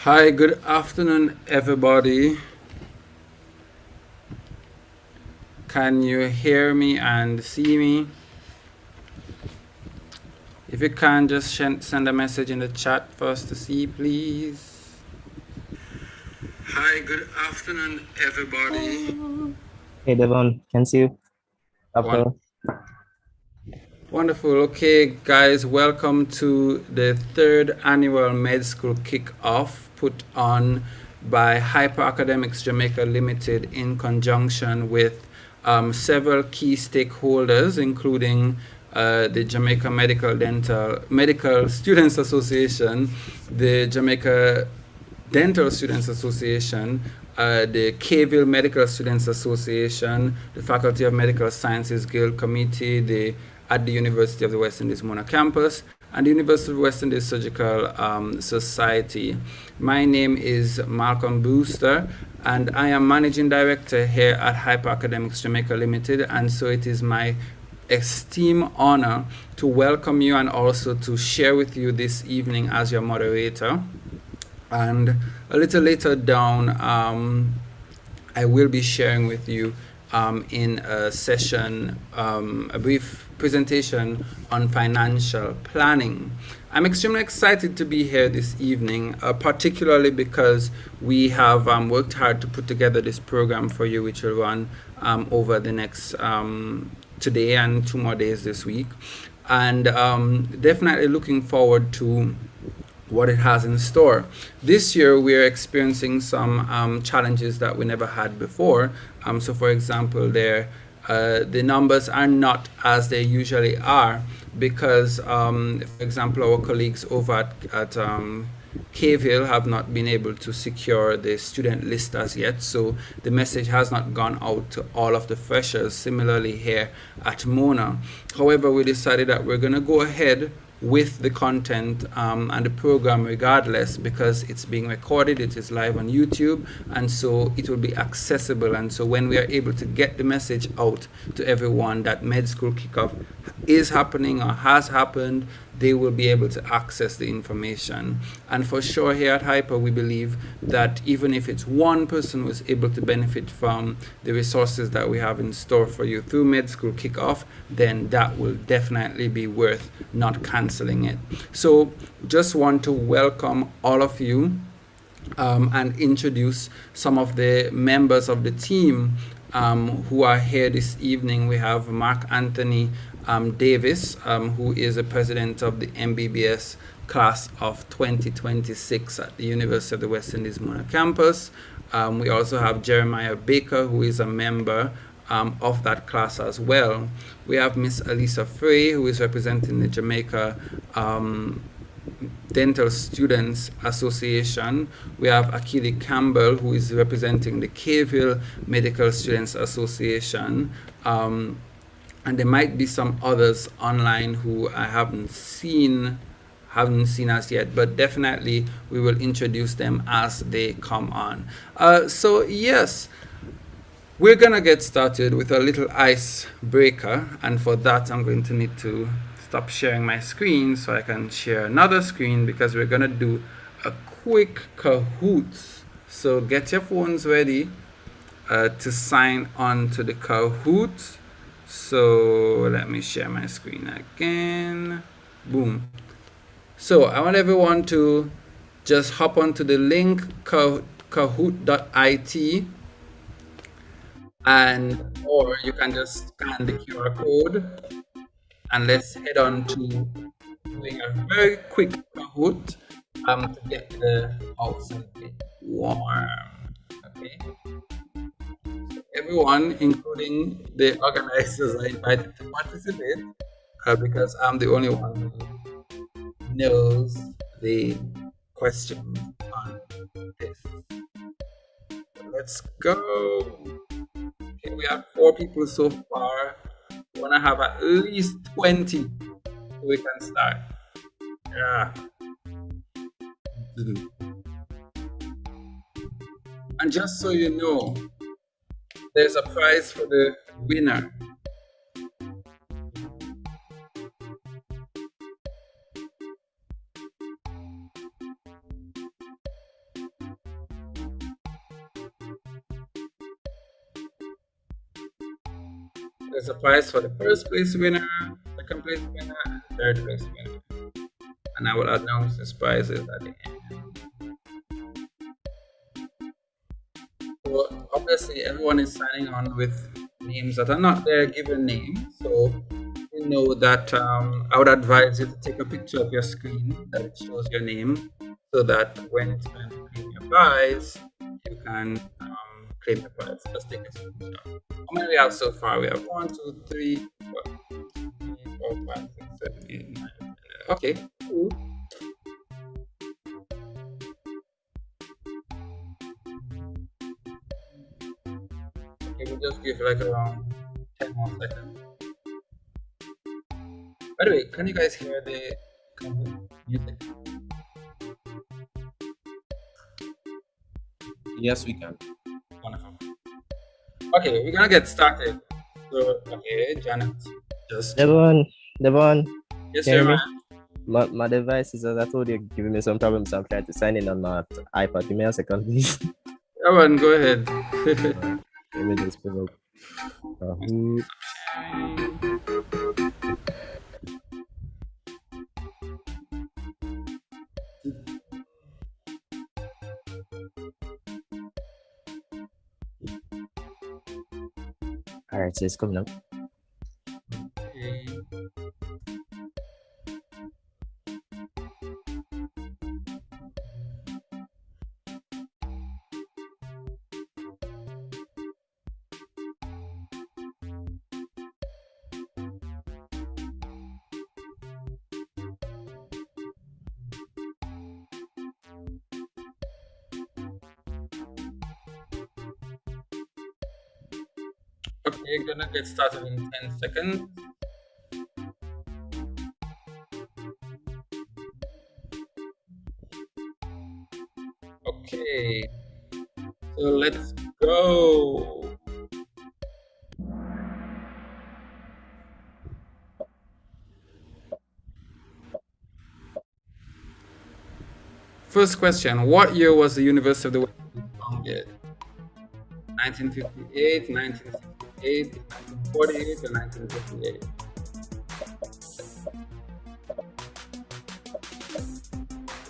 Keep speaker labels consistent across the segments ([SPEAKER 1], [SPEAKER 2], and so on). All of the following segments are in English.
[SPEAKER 1] Hi, good afternoon, everybody. Can you hear me and see me? If you can, just send a message in the chat for us to see, please. Hi, good afternoon, everybody.
[SPEAKER 2] Hey Devon, can see you after.
[SPEAKER 1] Wonderful. Okay, guys, welcome to the third annual MedSkool KickOff put on by Hyper Academics Jamaica Limited in conjunction with several key stakeholders, including the Jamaica Medical Students Association, the Jamaica Dental Students Association, the Kayville Medical Students Association, the Faculty of Medical Sciences Guild Committee, at the University of the West Indies Mona campus, and the University of the West Indies Surgical Society. My name is Malcolm Booster, and I am Managing Director here at Hyper Academics Jamaica Limited, and so it is my esteemed honor to welcome you and also to share with you this evening as your moderator. And a little later down, I will be sharing with you in a session, a brief presentation on financial planning. I'm extremely excited to be here this evening, particularly because we have worked hard to put together this program for you, which will run over the next today and 2 more days this week. And definitely looking forward to what it has in store. This year, we are experiencing some challenges that we never had before. So, for example, the numbers are not as they usually are because, for example, our colleagues over at Kayville have not been able to secure the student list as yet, so the message has not gone out to all of the freshers. Similarly, here at Mona. However, we decided that we're going to go ahead with the content and the program regardless, because it's being recorded, it is live on YouTube, and so it will be accessible. And so when we are able to get the message out to everyone that MedSkool Kickoff is happening or has happened, they will be able to access the information. And for sure, here at Hyper, we believe that even if it's one person who is able to benefit from the resources that we have in store for you through MedSkool Kickoff, then that will definitely be worth not canceling it. So just want to welcome all of you and introduce some of the members of the team who are here this evening. We have Mark Anthony Davis, who is the president of the MBBS class of 2026 at the University of the West Indies Mona campus. We also have Jeremiah Baker, who is a member of that class as well. We have Miss Alisa Frey, who is representing the Jamaica Dental Students Association. We have Akili Campbell, who is representing the Kayville Medical Students Association. And there might be some others online who I haven't seen as yet, but definitely we will introduce them as they come on. So yes, we're gonna get started with a little icebreaker, and for that I'm going to need to stop sharing my screen so I can share another screen, because we're gonna do a quick Kahoots. So get your phones ready to sign on to the Kahoot. So let me share my screen again. Boom. So I want everyone to just hop onto the link kahoot.it, and or you can just scan the QR code, and let's head on to doing a very quick Kahoot to get the house a bit warm. Okay. Everyone, including the organizers, are invited to participate because I'm the only one who knows the question on this. Let's go. Okay, we have 4 people so far. We want to have at least 20 so we can start. Yeah. And just so you know, there's a prize for the winner. There's a prize for the first place winner, second place winner, and third place winner. And I will announce these prizes at the end. So obviously everyone is signing on with names that are not their given name. So you know that I would advise you to take a picture of your screen that it shows your name, so that when it's time to claim your prize, you can claim the prize. Just take a screenshot. How many we have so far? We have 1, 2, 3, 4, 5, 6, 7, 8, 9, 10. Okay, cool. Okay, we'll just give like around 10 more seconds. By the way, can you guys hear the music?
[SPEAKER 2] Yes, we can.
[SPEAKER 1] Wonderful. Okay, we're gonna get started. So, okay, Janet, just
[SPEAKER 2] Devon,
[SPEAKER 1] yes,
[SPEAKER 2] can you
[SPEAKER 1] sir,
[SPEAKER 2] hear
[SPEAKER 1] man.
[SPEAKER 2] my device is, as I told you, giving me some problems. I'm trying to sign in on my iPad. Give me a second, please.
[SPEAKER 1] Everyone, go ahead.
[SPEAKER 2] Let me just pull up. All right, so it's coming up.
[SPEAKER 1] Okay. Okay, gonna get started in 10 seconds. Okay, so let's go. First question: what year was the University of the West founded? 1958, 1968, 1948, or 1958?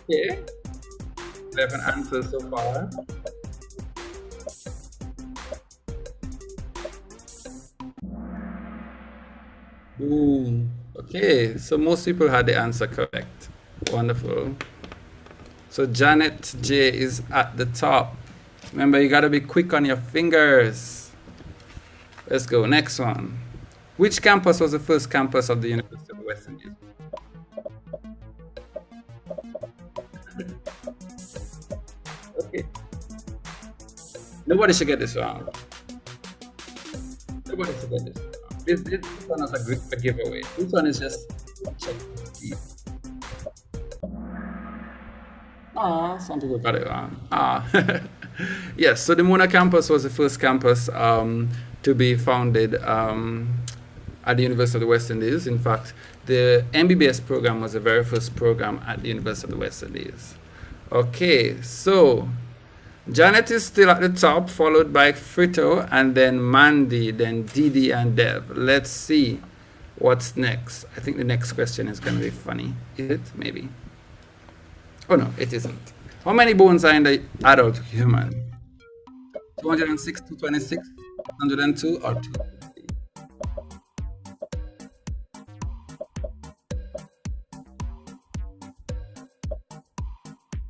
[SPEAKER 1] Okay, 11 answers so far. Boom. Okay, so most people had the answer correct. Wonderful. So Janet J is at the top. Remember, you gotta be quick on your fingers. Let's go. Next one. Which campus was the first campus of the University of the West Indies? Okay. Nobody should get this wrong. Nobody should get this wrong. This one is a giveaway. This one is just check. Some people got it wrong. Yes, so the Mona campus was the first campus to be founded at the University of the West Indies. In fact, the MBBS program was the very first program at the University of the West Indies. Okay, so Janet is still at the top, followed by Frito, and then Mandy, then Didi, and Dev. Let's see what's next. I think the next question is going to be funny. Is it? Maybe. Oh no, it isn't. How many bones are in the adult human? 206, 226, 102, or 250?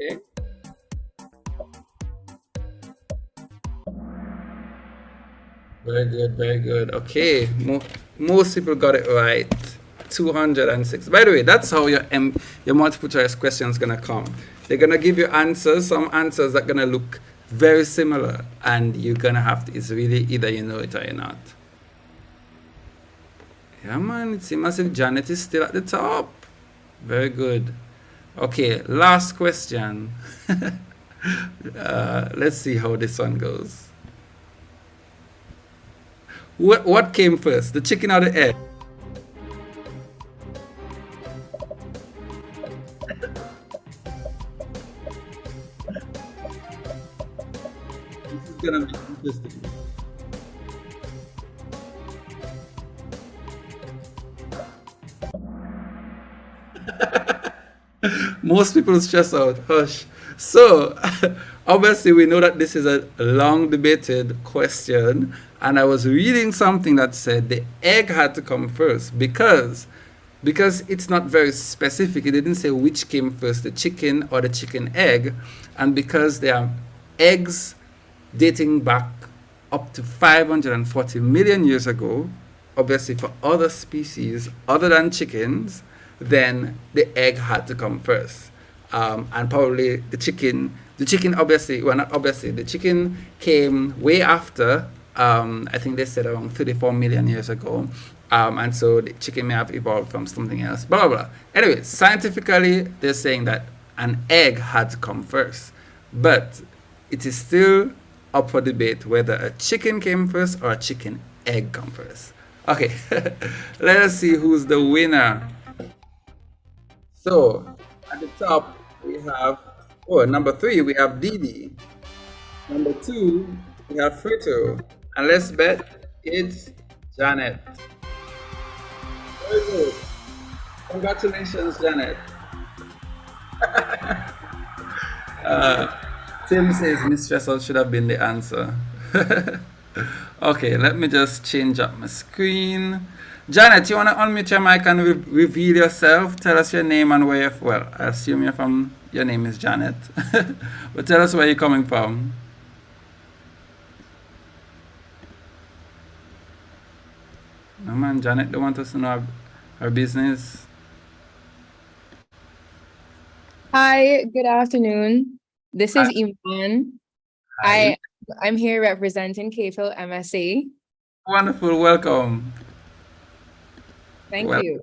[SPEAKER 1] Okay. Very good, very good. Okay, most people got it right. 206. By the way, that's how your multiple choice question is gonna come. They're gonna give you answers, some answers that are gonna look very similar, and you're gonna have to. It's really either you know it or you're not. Yeah, man. It seems as if Janet is still at the top. Very good. Okay, last question. Let's see how this one goes. What came first, the chicken or the egg? This is gonna be interesting. Most people stress out. Hush. So, obviously, we know that this is a long debated question. And I was reading something that said the egg had to come first because it's not very specific. It didn't say which came first, the chicken or the chicken egg. And because there are eggs dating back up to 540 million years ago, obviously for other species other than chickens, then the egg had to come first. And probably the chicken obviously, well, not obviously, the chicken came way after, I think they said around 34 million years ago. And so the chicken may have evolved from something else, blah, blah, blah. Anyway, scientifically, they're saying that an egg had to come first. But it is still up for debate whether a chicken came first or a chicken egg come first. Okay, let us see who's the winner. So, at the top, we have, number 3, we have Didi. Number 2, we have Frito. And let's bet it's Janet. Very good. Congratulations, Janet. Tim says mistressal should have been the answer. Okay, let me just change up my screen. Janet, you want to unmute your mic and reveal yourself? Tell us your name and where you're, well, I assume you're from, your name is Janet. But tell us where you're coming from. No man, Janet don't want us to know her business.
[SPEAKER 3] Hi, good afternoon. This is Iman.
[SPEAKER 1] Hi.
[SPEAKER 3] I'm here representing KFIL MSA.
[SPEAKER 1] Wonderful, welcome.
[SPEAKER 3] Thank
[SPEAKER 1] Well-
[SPEAKER 3] you.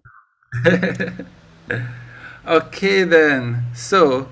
[SPEAKER 1] Okay then, so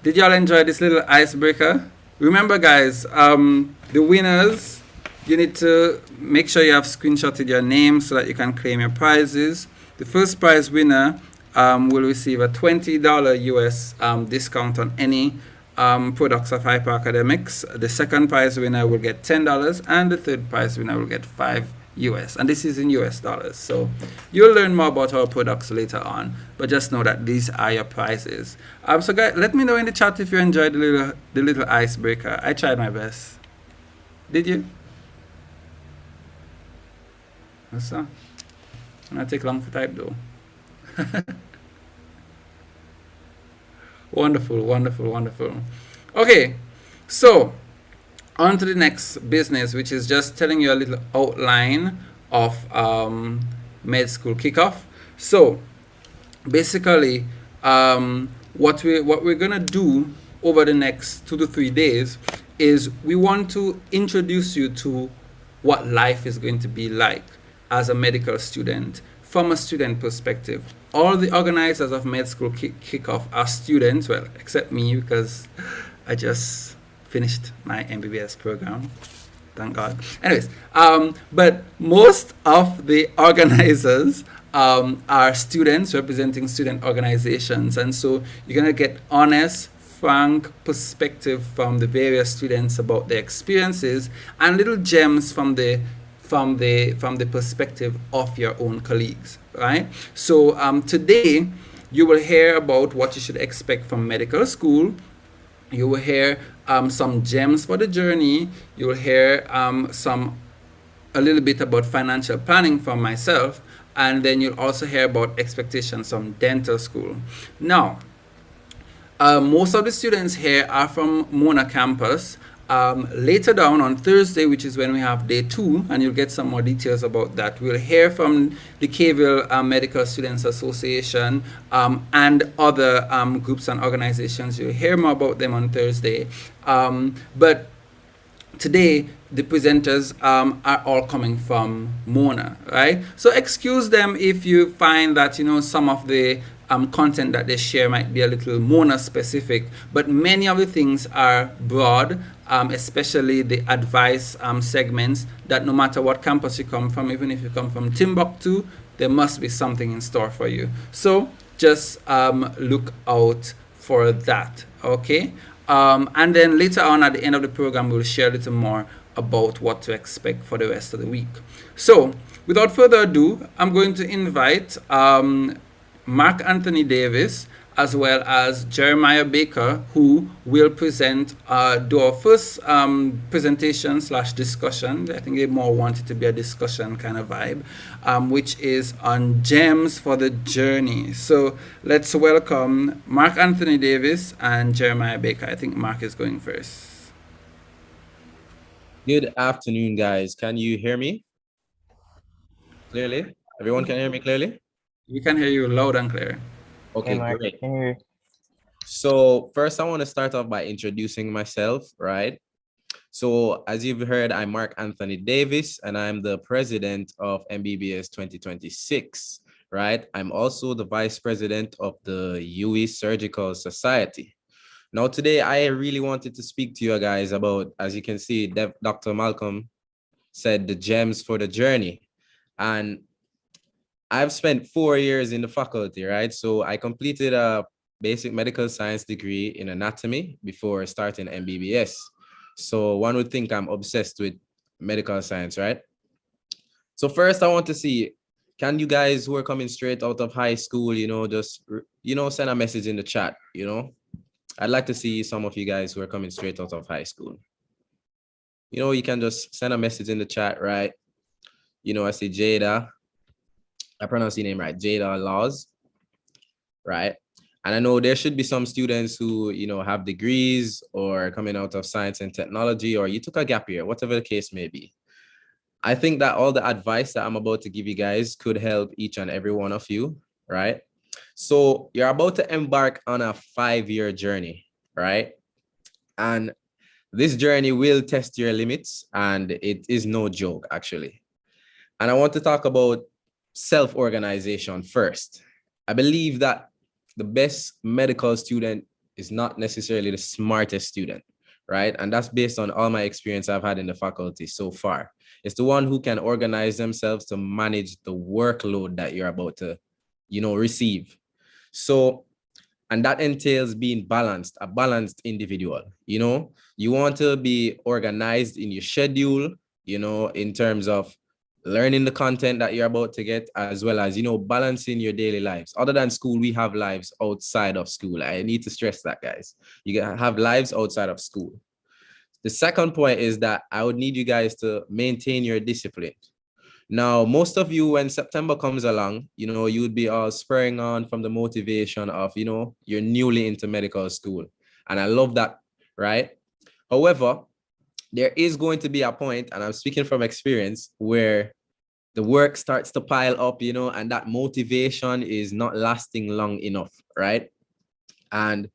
[SPEAKER 1] did y'all enjoy this little icebreaker? Remember guys, the winners, you need to make sure you have screenshotted your name so that you can claim your prizes. The first prize winner will receive a $20 US discount on any products of Hyper Academics. The second prize winner will get $10 and the third prize winner will get $5 US, and this is in US dollars. So you'll learn more about our products later on, but just know that these are your prizes. So guys, let me know in the chat if you enjoyed the little icebreaker. I tried my best. Did you? What's that? Not take long to type though. Wonderful, wonderful, wonderful. Okay, so on to the next business, which is just telling you a little outline of MedSkool KickOff. So basically, what we're gonna do over the next 2 to 3 days is we want to introduce you to what life is going to be like as a medical student from a student perspective. All the organizers of MedSkool KickOff are students, well, except me because I just finished my MBBS program, thank God. Anyways, but most of the organizers are students representing student organizations, and so you're gonna get honest, frank perspective from the various students about their experiences and little gems from the perspective of your own colleagues, right? So today you will hear about what you should expect from medical school. You will hear some gems for the journey. You will hear a little bit about financial planning from myself, and then you'll also hear about expectations from dental school. Now, most of the students here are from Mona campus. Later down on Thursday, which is when we have day 2, and you'll get some more details about that, we'll hear from the KVille Medical Students Association and other groups and organizations. You'll hear more about them on Thursday. But today, the presenters are all coming from Mona, right? So excuse them if you find that, you know, some of the content that they share might be a little Mona specific, but many of the things are broad, especially the advice segments, that no matter what campus you come from, even if you come from Timbuktu, there must be something in store for you. So just look out for that, okay? And then later on at the end of the program, we'll share a little more about what to expect for the rest of the week. So without further ado, I'm going to invite Mark Anthony Davis, as well as Jeremiah Baker, who will present, do our first presentation slash discussion. I think they more want it to be a discussion kind of vibe, which is on gems for the journey. So let's welcome Mark Anthony Davis and Jeremiah Baker. I think Mark is going first.
[SPEAKER 2] Good afternoon, guys. Can you hear me clearly? Everyone can hear me clearly?
[SPEAKER 1] We can hear you loud and clear.
[SPEAKER 2] Okay,
[SPEAKER 4] Hey, Mark,
[SPEAKER 2] great.
[SPEAKER 4] can you hear?
[SPEAKER 2] So first, I want to start off by introducing myself, right? So as you've heard, I'm Mark Anthony Davis, and I'm the president of MBBS 2026, right? I'm also the vice president of the UE Surgical Society. Now, today, I really wanted to speak to you guys about, as you can see, Dr. Malcolm said, the gems for the journey. And I've spent 4 years in the faculty, right? So I completed a basic medical science degree in anatomy before starting MBBS. So one would think I'm obsessed with medical science, right? So first I want to see, can you guys who are coming straight out of high school, just, send a message in the chat, I'd like to see some of you guys who are coming straight out of high school. You can just send a message in the chat, right? I see Jada. I pronounce your name right, Jada Laws, right? And I know there should be some students who, have degrees or coming out of science and technology, or you took a gap year, whatever the case may be. I think that all the advice that I'm about to give you guys could help each and every one of you, right? So you're about to embark on a 5-year journey, right? And this journey will test your limits, and it is no joke, actually. And I want to talk about self-organization first. I believe that the best medical student is not necessarily the smartest student, right? And that's based on all my experience I've had in the faculty so far. It's the one who can organize themselves to manage the workload that you're about to, receive. So, and that entails being balanced, a balanced individual. You want to be organized in your schedule, in terms of learning the content that you're about to get, as well as, balancing your daily lives. Other than school, we have lives outside of school. I need to stress that, guys. You have lives outside of school. The second point is that I would need you guys to maintain your discipline. Now, most of you, when September comes along, you would be all spurring on from the motivation of, you're newly into medical school. And I love that, right? However, there is going to be a point, and I'm speaking from experience, where the work starts to pile up, and that motivation is not lasting long enough, right? And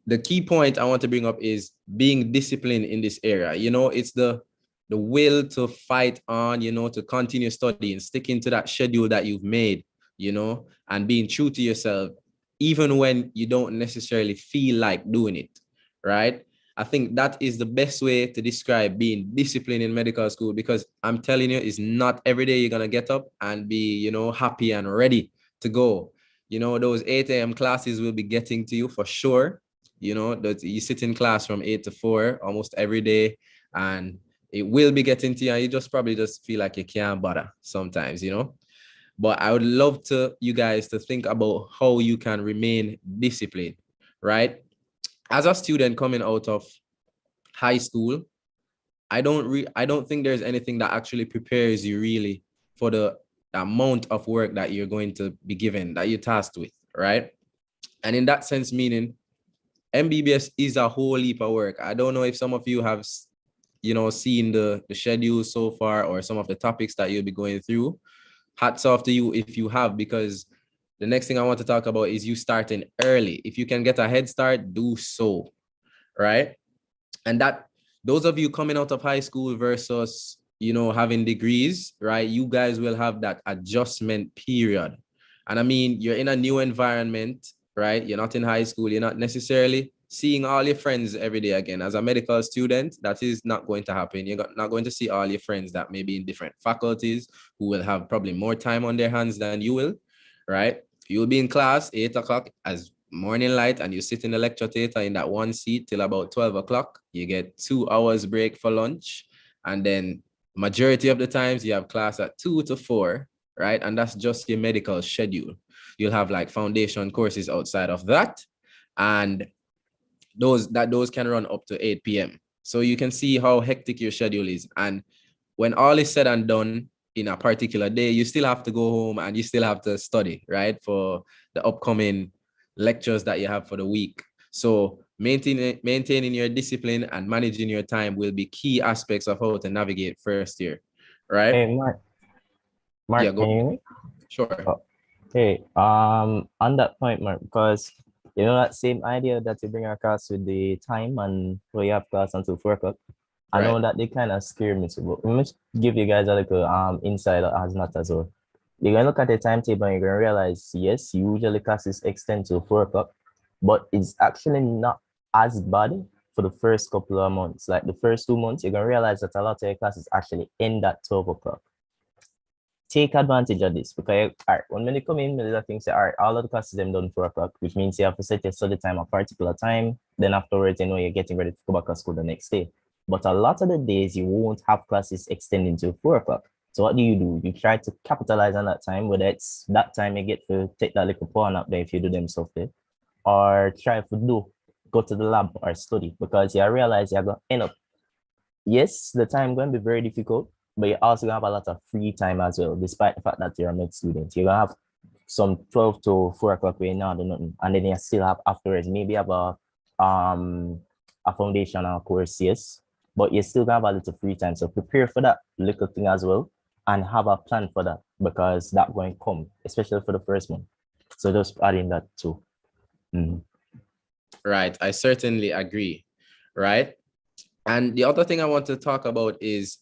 [SPEAKER 2] the key point I want to bring up is being disciplined in this area. It's the will to fight on, to continue studying, sticking to that schedule that you've made, and being true to yourself, even when you don't necessarily feel like doing it, right? I think that is the best way to describe being disciplined in medical school, because I'm telling you, it's not every day you're going to get up and be, happy and ready to go. Those 8 a.m. classes will be getting to you for sure. That you sit in class from 8 to 4 almost every day, and it will be getting to you, and you probably feel like you can't bother sometimes, But I would love you guys to think about how you can remain disciplined, right? As a student coming out of high school, I don't think there's anything that actually prepares you really for the amount of work that you're going to be given, that you're tasked with, right? And in that sense, meaning MBBS is a whole heap of work. I don't know if some of you have, seen the schedule so far, or some of the topics that you'll be going through. Hats off to you if you have, because the next thing I want to talk about is you starting early. If you can get a head start, do so, right? And that those of you coming out of high school versus, having degrees, right? You guys will have that adjustment period. And I mean, you're in a new environment, right? You're not in high school. You're not necessarily seeing all your friends every day again. As a medical student, that is not going to happen. You're not going to see all your friends that may be in different faculties, who will have probably more time on their hands than you will, right? You'll be in class 8 o'clock as morning light, and you sit in the lecture theater in that one seat till about 12 o'clock. You get 2 hours break for lunch. And then majority of the times you have class at 2 to 4, right? And that's just your medical schedule. You'll have like foundation courses outside of that. And those can run up to 8 p.m. So you can see how hectic your schedule is. And when all is said and done in a particular day, you still have to go home and you still have to study, right? For the upcoming lectures that you have for the week. So maintaining your discipline and managing your time will be key aspects of how to navigate first year, right?
[SPEAKER 4] Hey, Mark. Mark,
[SPEAKER 2] Yeah,
[SPEAKER 4] can you hear me?
[SPEAKER 2] sure.
[SPEAKER 4] Oh, hey, on that point, Mark, because you know that same idea that you bring across with the time and where you have class until 4 o'clock. I know
[SPEAKER 2] Right.
[SPEAKER 4] that they kind of scare me too, but let me give you guys a little insight as not as well. You're gonna look at the timetable and you're gonna realize, yes, usually classes extend to 4 o'clock, but it's actually not as bad for the first couple of months. Like the first 2 months, you're gonna realize that a lot of your classes actually end at 12 o'clock. Take advantage of this because all right, when they come in, the thing say, all right, all of the classes them done 4 o'clock, which means you have to set your study time a particular time. Then afterwards, you know, you're getting ready to go back to school the next day. But a lot of the days you won't have classes extending to 4 o'clock. So what do? You try to capitalize on that time, whether it's that time you get to take that little pawn up there if you do them stuff there, or try to go to the lab or study because you realize you're gonna end up. Yes, the time going to be very difficult, but you're also gonna have a lot of free time as well, despite the fact that you're a med student. You're gonna have some 12 to 4 o'clock where you not do nothing, and then you still have afterwards maybe have a foundational course, yes, but you still gonna have a little free time. So prepare for that little thing as well and have a plan for that because that going to come, especially for the first one. So just adding that too.
[SPEAKER 2] Right. I certainly agree. Right. And the other thing I want to talk about is,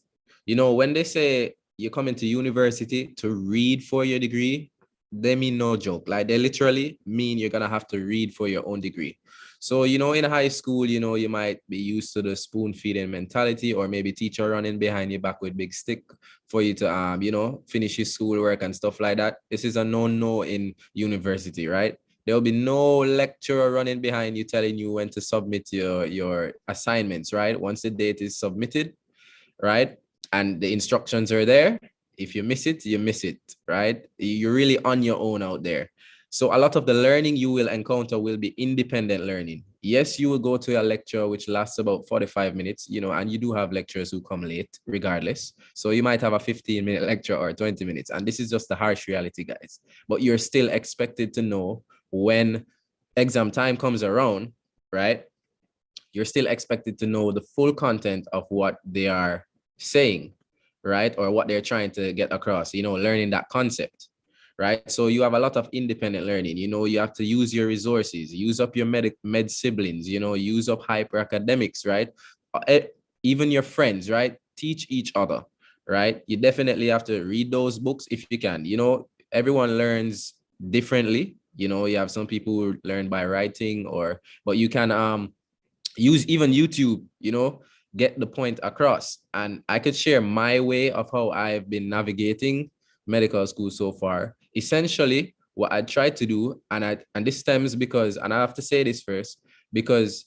[SPEAKER 2] you know, when they say you come into university to read for your degree, they mean no joke. Like they literally mean you're going to have to read for your own degree. So, you know, in high school, you know, you might be used to the spoon feeding mentality or maybe teacher running behind your back with big stick for you to, you know, finish your schoolwork and stuff like that. This is a no in university, right? There will be no lecturer running behind you telling you when to submit your assignments, right? Once the date is submitted, right? And the instructions are there. If you miss it, you miss it, right? You're really on your own out there. So a lot of the learning you will encounter will be independent learning. Yes, you will go to a lecture which lasts about 45 minutes, you know, and you do have lecturers who come late regardless. So you might have a 15-minute lecture or 20 minutes. And this is just the harsh reality, guys. But you're still expected to know when exam time comes around, right? You're still expected to know the full content of what they are saying, right? Or what they're trying to get across, you know, learning that concept, right? So you have a lot of independent learning. You know, you have to use your resources, use up your med siblings, you know, use up hyper academics, right? Even your friends, right? Teach each other, right? You definitely have to read those books if you can. You know, everyone learns differently. You know, you have some people who learn by writing but you can use even YouTube, you know, get the point across. And I could share my way of how I've been navigating medical school so far. Essentially, what I tried to do, and this stems because, and I have to say this first, because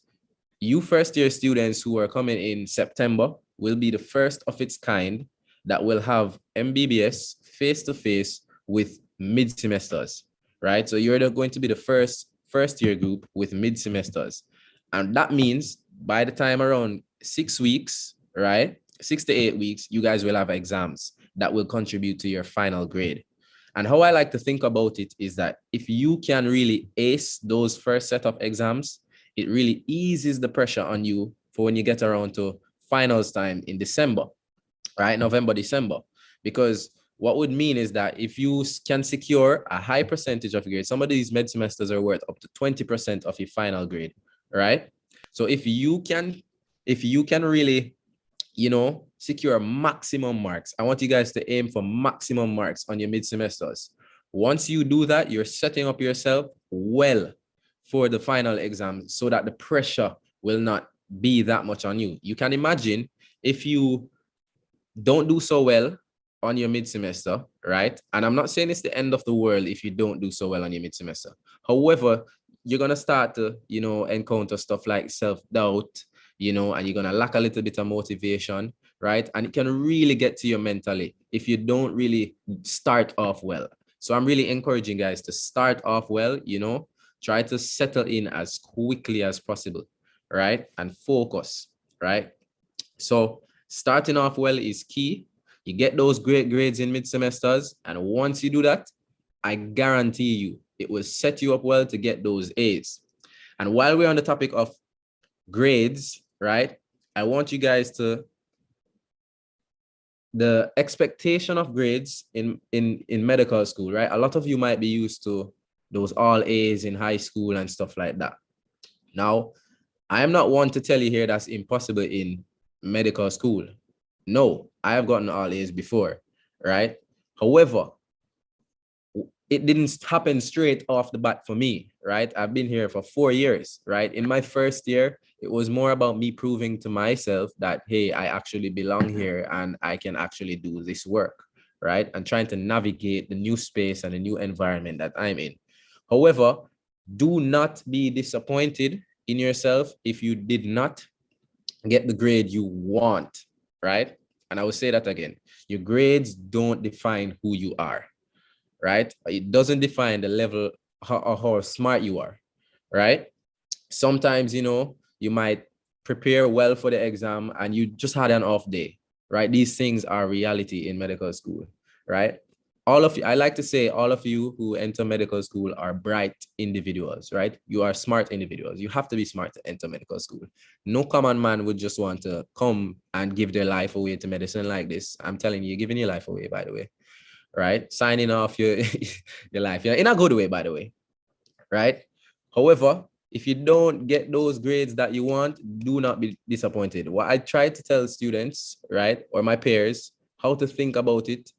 [SPEAKER 2] you first year students who are coming in September will be the first of its kind that will have MBBS face-to-face with mid-semesters, right? So you're going to be the first year group with mid-semesters. And that means by the time around 6 weeks, right? 6 to 8 weeks, you guys will have exams that will contribute to your final grade. And how I like to think about it is that if you can really ace those first set of exams, it really eases the pressure on you for when you get around to finals time in December, right? November, December. Because what would mean is that if you can secure a high percentage of your grade, some of these med semesters are worth up to 20% of your final grade, right? So if you can really, you know, secure maximum marks, I want you guys to aim for maximum marks on your mid semesters. Once you do that, you're setting up yourself well for the final exam so that the pressure will not be that much on you. You can imagine if you don't do so well on your mid-semester, right? And I'm not saying it's the end of the world if you don't do so well on your mid-semester. However, you're going to start to, you know, encounter stuff like self-doubt, you know, and you're going to lack a little bit of motivation, right? And it can really get to you mentally if you don't really start off well. So I'm really encouraging guys to start off well, try to settle in as quickly as possible, right? And focus, right? So starting off well is key. You get those great grades in mid-semesters, and once you do that, I guarantee you it will set you up well to get those A's. And while we're on the topic of grades, right, I want you guys to, the expectation of grades in medical school, right? A lot of you might be used to those all A's in high school and stuff like that. Now, I am not one to tell you here that's impossible in medical school. No, I have gotten all A's before, right? However, it didn't happen straight off the bat for me, right? I've been here for 4 years, right? In my first year, it was more about me proving to myself that, hey, I actually belong here and I can actually do this work, right? And trying to navigate the new space and the new environment that I'm in. However, do not be disappointed in yourself if you did not get the grade you want, right? And I will say that again. Your grades don't define who you are, right? It doesn't define the level how smart you are, right? Sometimes, you might prepare well for the exam and you just had an off day, right? These things are reality in medical school, right? All of you, I like to say all of you who enter medical school are bright individuals, right? You are smart individuals. You have to be smart to enter medical school. No common man would just want to come and give their life away to medicine like this. I'm telling you, you're giving your life away, by the way, right? Signing off your, your life, in a good way, by the way, right? However, if you don't get those grades that you want, do not be disappointed. What I try to tell students, right, or my peers, how to think about it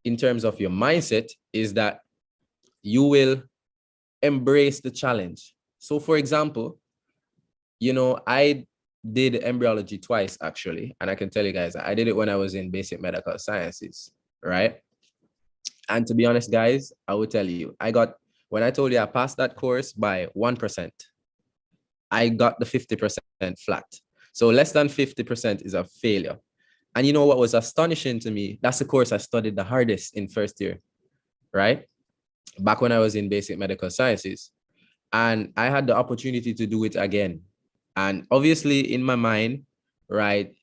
[SPEAKER 2] in terms of your mindset is that you will embrace the challenge. So for example, I did embryology twice actually. And I can tell you guys, I did it when I was in basic medical sciences, right? And to be honest, guys, I will tell you, when I told you I passed that course by 1%, I got the 50% flat. So less than 50% is a failure. And you know what was astonishing to me? That's the course I studied the hardest in first year, right? Back when I was in basic medical sciences. And I had the opportunity to do it again. And obviously in my mind, right,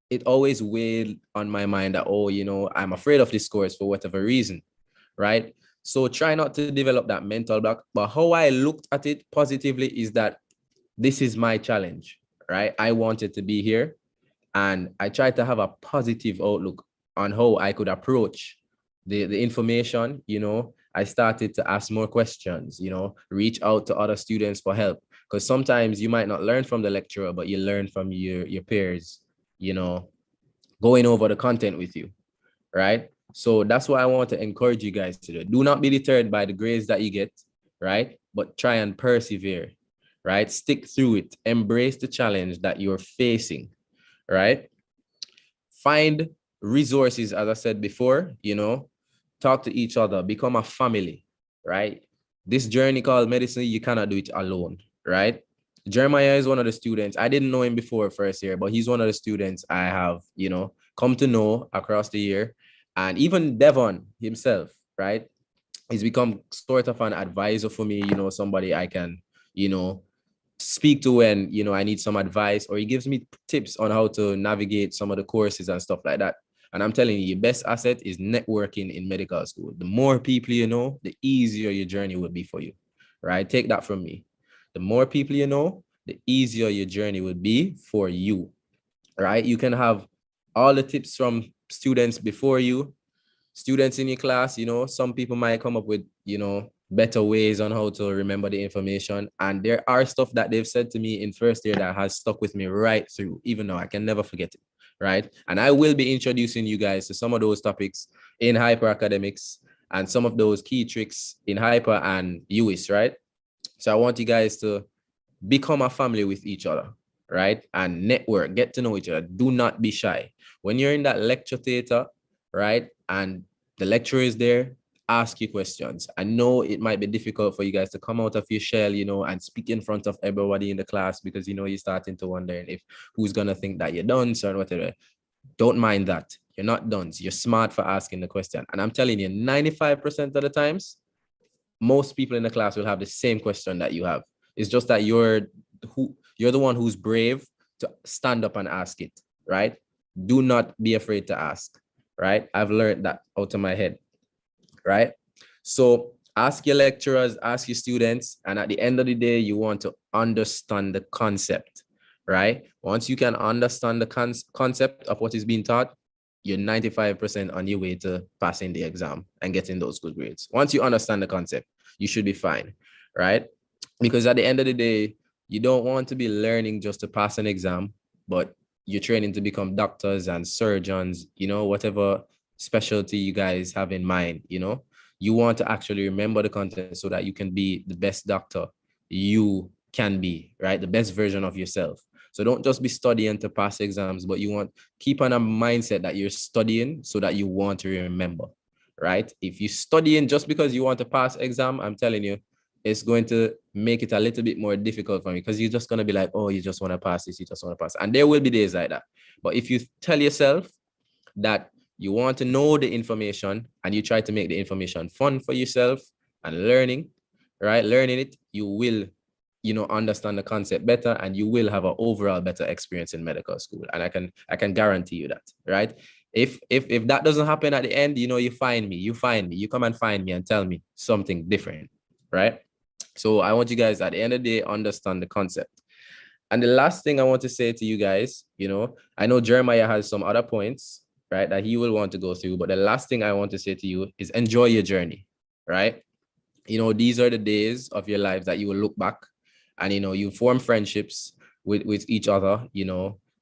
[SPEAKER 2] it always weighed on my mind that, oh, I'm afraid of this course for whatever reason, right? So try not to develop that mental block. But how I looked at it positively is that this is my challenge, right? I wanted to be here. And I tried to have a positive outlook on how I could approach the information. I started to ask more questions, reach out to other students for help. Because sometimes you might not learn from the lecturer, but you learn from your peers, going over the content with you, right? So that's what I want to encourage you guys to do. Do not be deterred by the grades that you get, right? But try and persevere, right? Stick through it. Embrace the challenge that you're facing, right? Find resources, as I said before, talk to each other, become a family, right? This journey called medicine, you cannot do it alone, right? Jeremiah is one of the students. I didn't know him before first year, but he's one of the students I have, come to know across the year. And even Devon himself, right? He's become sort of an advisor for me, somebody I can, speak to when I need some advice, or he gives me tips on how to navigate some of the courses and stuff like that. And I'm telling you, your best asset is networking in medical school. The more people you know, the easier your journey will be for you, right? Take that from me. The more people you know, the easier your journey will be for you, right? You can have all the tips from students before you, students in your class. Some people might come up with better ways on how to remember the information. And there are stuff that they've said to me in first year that has stuck with me right through, even though I can never forget it, right? And I will be introducing you guys to some of those topics in hyper academics and some of those key tricks in hyper and UIS, right? So I want you guys to become a family with each other, right? And network, get to know each other. Do not be shy. When you're in that lecture theater, right, and the lecturer is there, ask you questions. I know it might be difficult for you guys to come out of your shell, and speak in front of everybody in the class because, you're starting to wonder if who's going to think that you're done, or whatever. Don't mind that. You're not dunce. You're smart for asking the question. And I'm telling you, 95% of the times, most people in the class will have the same question that you have. It's just that you're the one who's brave to stand up and ask it, right? Do not be afraid to ask, right? I've learned that out of my head, right? So ask your lecturers, ask your students, and at the end of the day, you want to understand the concept, right? Once you can understand the concept of what is being taught, you're 95% on your way to passing the exam and getting those good grades. Once you understand the concept, you should be fine, right? Because at the end of the day, you don't want to be learning just to pass an exam, but you're training to become doctors and surgeons, whatever specialty you guys have in mind, you want to actually remember the content so that you can be the best doctor you can be, right? The best version of yourself. So don't just be studying to pass exams, but keep on a mindset that you're studying so that you want to remember, right? If you're studying just because you want to pass exam, I'm telling you, it's going to make it a little bit more difficult for me because you're just going to be like, oh, you just want to pass this, you just want to pass. And there will be days like that. But if you tell yourself that you want to know the information and you try to make the information fun for yourself and learning, right? Learning it, you will, understand the concept better and you will have an overall better experience in medical school. And I can guarantee you that, right? If that doesn't happen at the end, you find me, you come and find me and tell me something different, right? So I want you guys at the end of the day, understand the concept. And the last thing I want to say to you guys, I know Jeremiah has some other points, right, that he will want to go through. But the last thing I want to say to you is enjoy your journey, right? These are the days of your life that you will look back and, you form friendships with each other,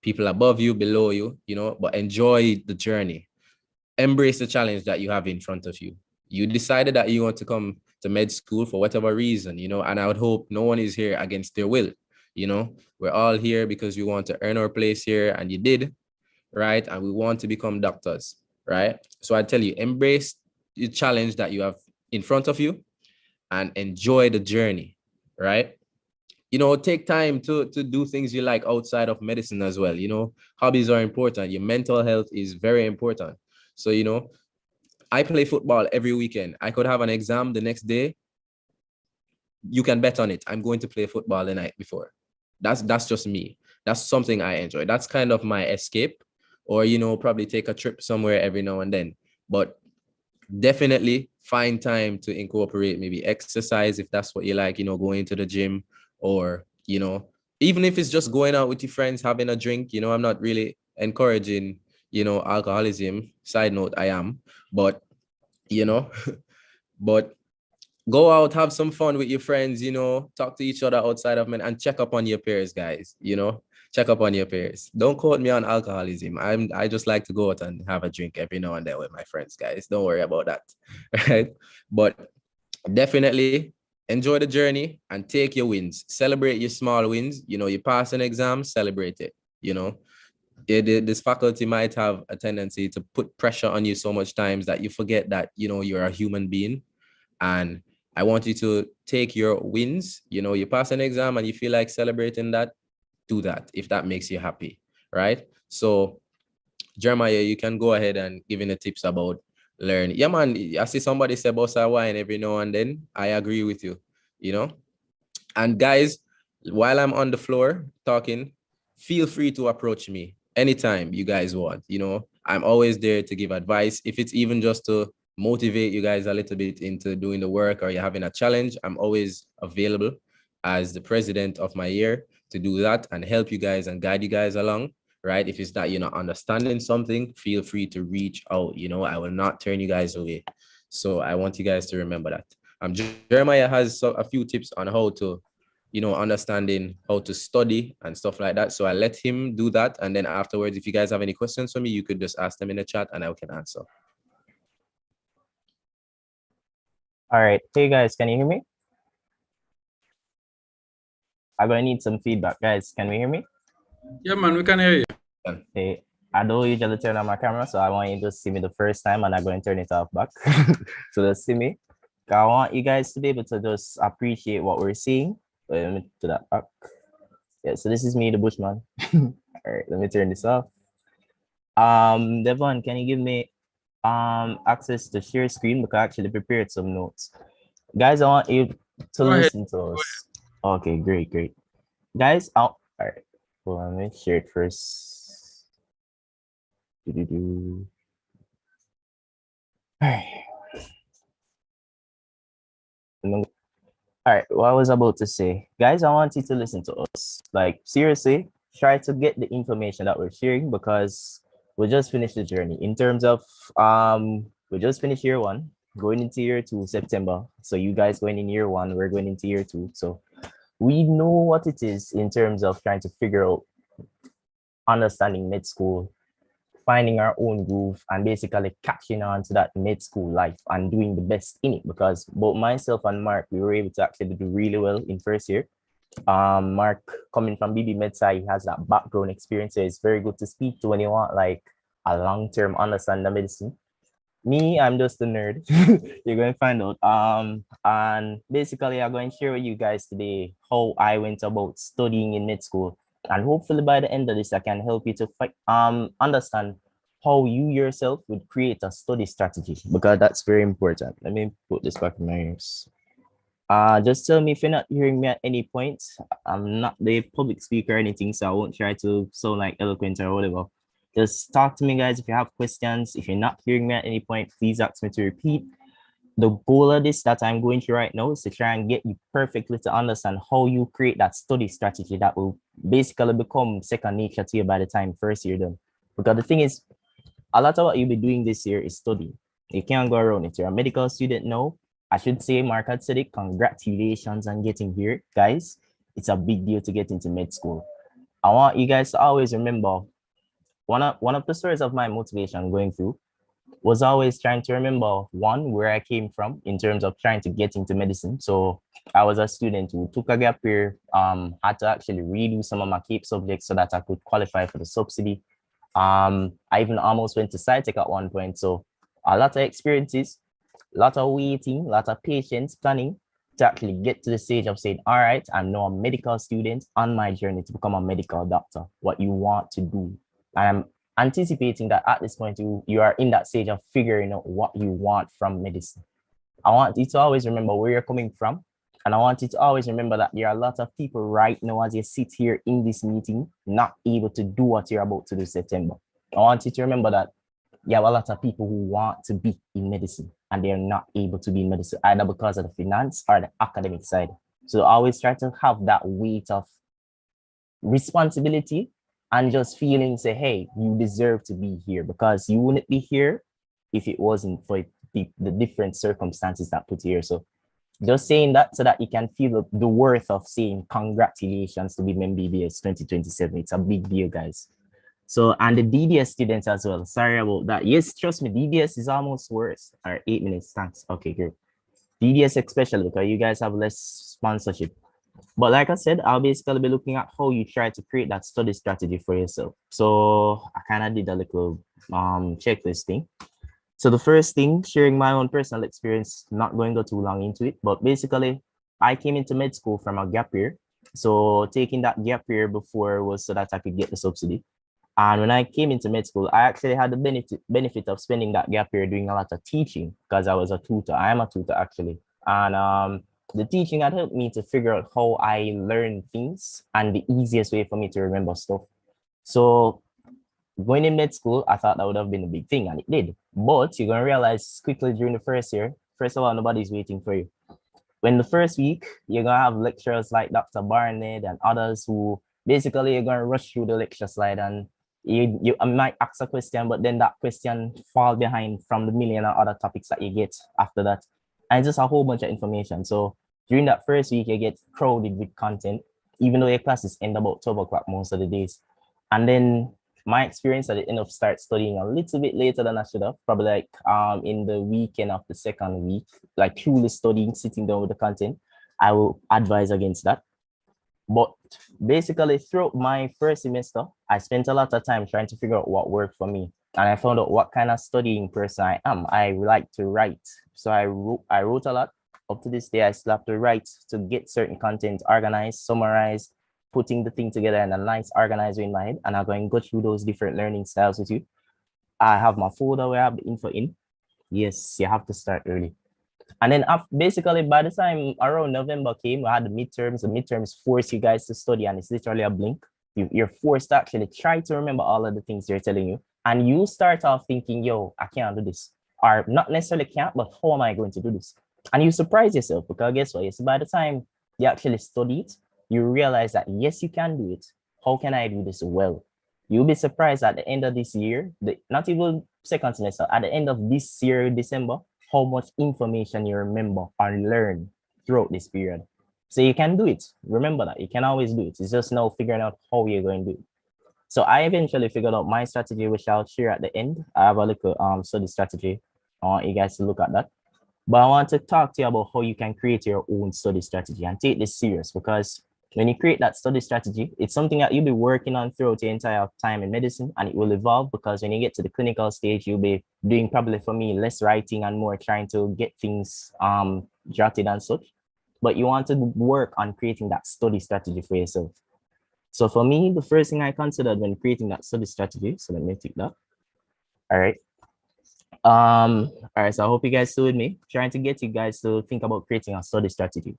[SPEAKER 2] people above you, below you, but enjoy the journey. Embrace the challenge that you have in front of you. You decided that you want to come to med school for whatever reason, and I would hope no one is here against their will. We're all here because we want to earn our place here, and you did, right? And we want to become doctors, right? So I tell you, embrace the challenge that you have in front of you and enjoy the journey, right? Take time to do things you like outside of medicine as well. Hobbies are important. Your mental health is very important. So, I play football every weekend. I could have an exam the next day. You can bet on it. I'm going to play football the night before. That's just me. That's something I enjoy. That's kind of my escape, or, probably take a trip somewhere every now and then. But definitely find time to incorporate maybe exercise if that's what you like, going to the gym, or, even if it's just going out with your friends, having a drink. I'm not really encouraging, alcoholism. Side note, I am. But, but go out, have some fun with your friends, talk to each other outside of men and check up on your peers, guys, check up on your peers. Don't quote me on alcoholism. I just like to go out and have a drink every now and then with my friends, guys. Don't worry about that, right? But definitely enjoy the journey and take your wins. Celebrate your small wins. You pass an exam, celebrate it, this faculty might have a tendency to put pressure on you so much times that you forget that, you're a human being. And I want you to take your wins. You pass an exam and you feel like celebrating that, do that if that makes you happy, right? So Jeremiah, you can go ahead and give the tips about learning. Yeah, man, I see somebody say bossa wine every now and then. I agree with you, And guys, while I'm on the floor talking, feel free to approach me anytime you guys want. I'm always there to give advice. If it's even just to motivate you guys a little bit into doing the work, or you're having a challenge, I'm always available as the president of my year to do that and help you guys and guide you guys along, right? If it's that you're not understanding something, feel free to reach out. I will not turn you guys away. So I want you guys to remember that. Jeremiah has a few tips on how to, understanding how to study and stuff like that. So I let him do that. And then afterwards, if you guys have any questions for me, you could just ask them in the chat and I can answer.
[SPEAKER 4] All right. Hey guys, can you hear me? I'm gonna need some feedback. Guys, can we hear me?
[SPEAKER 1] Yeah, man, we can hear you.
[SPEAKER 4] Hey, I don't usually turn on my camera, so I want you to see me the first time and I'm going to turn it off back. So just see me. I want you guys to be able to just appreciate what we're seeing. Wait, let me do that back. Yeah, so this is me, the Bushman. All right, let me turn this off. Devon, can you give me access to share screen because I actually prepared some notes. Guys, I want you to
[SPEAKER 1] Go ahead.
[SPEAKER 4] listen to us. Okay, great, great. Guys, all right. Well, let me share it first. Do-do-do. All right. All right, what I was about to say, guys, I want you to listen to us. Like, seriously, try to get the information that we're sharing because we just finished the journey. In terms of, we just finished year one, going into year two, September. So you guys going in year one, we're going into year two. So we know what it is in terms of trying to figure out understanding med school, finding our own groove, and basically catching on to that med school life and doing the best in it. Because both myself and Mark, we were able to actually do really well in first year. Mark, coming from BB MedSci, he has that background experience, so it's very good to speak to when you want like a long-term understanding of medicine. Me, I'm just a nerd. You're going to find out. And basically, I'm going to share with you guys today how I went about studying in med school, and hopefully by the end of this, I can help you to understand how you yourself would create a study strategy because that's very important. Let me put this back in my ears. Just tell me if you're not hearing me at any point. I'm not the public speaker or anything, so I won't try to sound like eloquent or whatever. Just talk to me, guys, if you have questions. If you're not hearing me at any point, please ask me to repeat. The goal of this that I'm going through right now is to try and get you perfectly to understand how you create that study strategy that will basically become second nature to you by the time first year done. Because the thing is, a lot of what you'll be doing this year is study. You can't go around it. You're a medical student now. I should say, Mark had said it, congratulations on getting here. Guys, it's a big deal to get into med school. I want you guys to always remember one of the stories of my motivation going through was always trying to remember one, where I came from in terms of trying to get into medicine. So I was a student who took a gap year, had to actually redo some of my CAPE subjects so that I could qualify for the subsidy. I even almost went to SciTech at one point. So a lot of experiences, a lot of waiting, a lot of patience, planning to actually get to the stage of saying, all right, I'm now a medical student on my journey to become a medical doctor, what you want to do. And I'm anticipating that at this point, you are in that stage of figuring out what you want from medicine. I want you to always remember where you're coming from. And I want you to always remember that there are a lot of people right now as you sit here in this meeting, not able to do what you're about to do September. I want you to remember that you have a lot of people who want to be in medicine and they're not able to be in medicine either because of the finance or the academic side. So always try to have that weight of responsibility and just feeling say, hey, you deserve to be here because you wouldn't be here if it wasn't for the different circumstances that put you here. So just saying that so that you can feel the worth of saying congratulations to Women BBS 2027. It's a big deal, guys. So, and the DDS students as well. Sorry about that. Yes, trust me, DDS is almost worse. All right, 8 minutes. Thanks. Okay, great. DDS especially because you guys have less sponsorship. But like I said, I'll basically be looking at how you try to create that study strategy for yourself. So I kind of did a little checklist thing. So the first thing, sharing my own personal experience, not going to go too long into it, but basically I came into med school from a gap year. So taking that gap year before was so that I could get the subsidy. And when I came into med school, I actually had the benefit of spending that gap year doing a lot of teaching because I was a tutor. I am a tutor actually. And the teaching had helped me to figure out how I learn things and the easiest way for me to remember stuff. So going in med school, I thought that would have been a big thing, and it did. But you're going to realize quickly during the first year, first of all, nobody's waiting for you. When the first week, you're going to have lecturers like Dr. Barnett and others who basically you're going to rush through the lecture slide and you might ask a question, but then that question fall behind from the million other topics that you get after that. And just a whole bunch of information. So during that first week, you get crowded with content, even though your classes end about 12 o'clock most of the days. And then my experience at the end of start studying a little bit later than I should have, probably like in the weekend of the second week, like truly studying, sitting down with the content. I will advise against that. But basically throughout my first semester, I spent a lot of time trying to figure out what worked for me. And I found out what kind of studying person I am. I like to write. So I wrote a lot. Up to this day, I still have to write to get certain content organized, summarized, putting the thing together in a nice organized way in my head. And I'm going to go through those different learning styles with you. I have my folder where I have the info in. Yes, you have to start early. And then basically by the time around November came, we had the midterms. The midterms force you guys to study, and it's literally a blink. You're forced to actually try to remember all of the things they're telling you. And you start off thinking, yo, I can't do this. Or not necessarily can't, but how am I going to do this? And you surprise yourself, because guess what? Yes, by the time you actually study it, you realize that yes, you can do it. How can I do this well? You'll be surprised at the end of this year, not even second semester, at the end of this year, December, how much information you remember and learn throughout this period. So you can do it. Remember that you can always do it. It's just now figuring out how you're going to do it. So I eventually figured out my strategy, which I'll share at the end. I have a little study strategy. I want you guys to look at that. But I want to talk to you about how you can create your own study strategy and take this serious, because when you create that study strategy, it's something that you'll be working on throughout your entire time in medicine, and it will evolve, because when you get to the clinical stage, you'll be doing, probably for me, less writing and more trying to get things jotted and such. But you want to work on creating that study strategy for yourself. So for me, the first thing I considered when creating that study strategy, so let me take that. All right. All right, so I hope you guys still with me, trying to get you guys to think about creating a study strategy.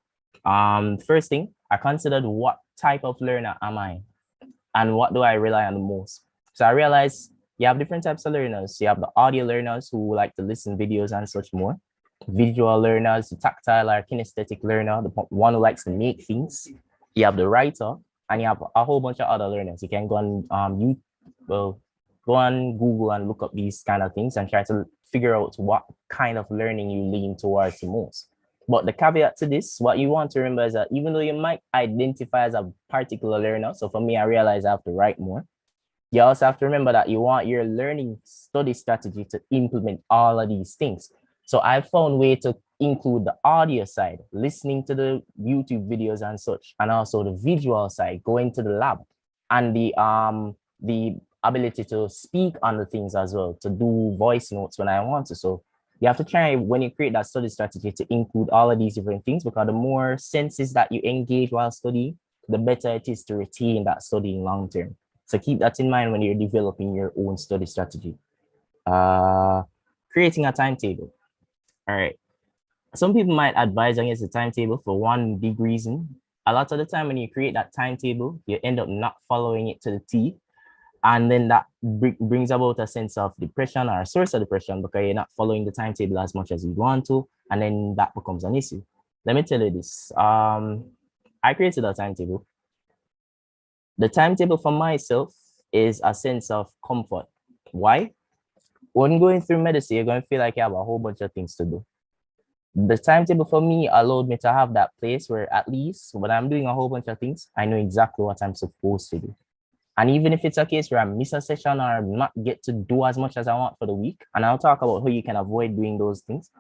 [SPEAKER 4] First thing, I considered what type of learner am I, and what do I rely on the most. So I realized you have different types of learners. You have the audio learners who like to listen videos and such more, visual learners, the tactile or kinesthetic learner, the one who likes to make things. You have the writer, and you have a whole bunch of other learners. You can go on go on Google and look up these kind of things and try to figure out what kind of learning you lean towards the most. But the caveat to this, what you want to remember is that even though you might identify as a particular learner, so for me, I realize I have to write more, you also have to remember that you want your learning study strategy to implement all of these things. So I found a way to include the audio side, listening to the YouTube videos and such, and also the visual side, going to the lab, and the ability to speak on the things as well, to do voice notes when I want to. So you have to try, when you create that study strategy, to include all of these different things, because the more senses that you engage while studying, the better it is to retain that studying long term. So keep that in mind when you're developing your own study strategy. Creating a timetable. All right. Some people might advise against the timetable for one big reason. A lot of the time when you create that timetable, you end up not following it to the T. And then that brings about a sense of depression, or a source of depression, because you're not following the timetable as much as you want to. And then that becomes an issue. Let me tell you this. I created a timetable. The timetable for myself is a sense of comfort. Why? When going through medicine, you're going to feel like you have a whole bunch of things to do. The timetable for me allowed me to have that place where, at least when I'm doing a whole bunch of things, I know exactly what I'm supposed to do. And even if it's a case where I miss a session or not get to do as much as I want for the week, and I'll talk about how you can avoid doing those things,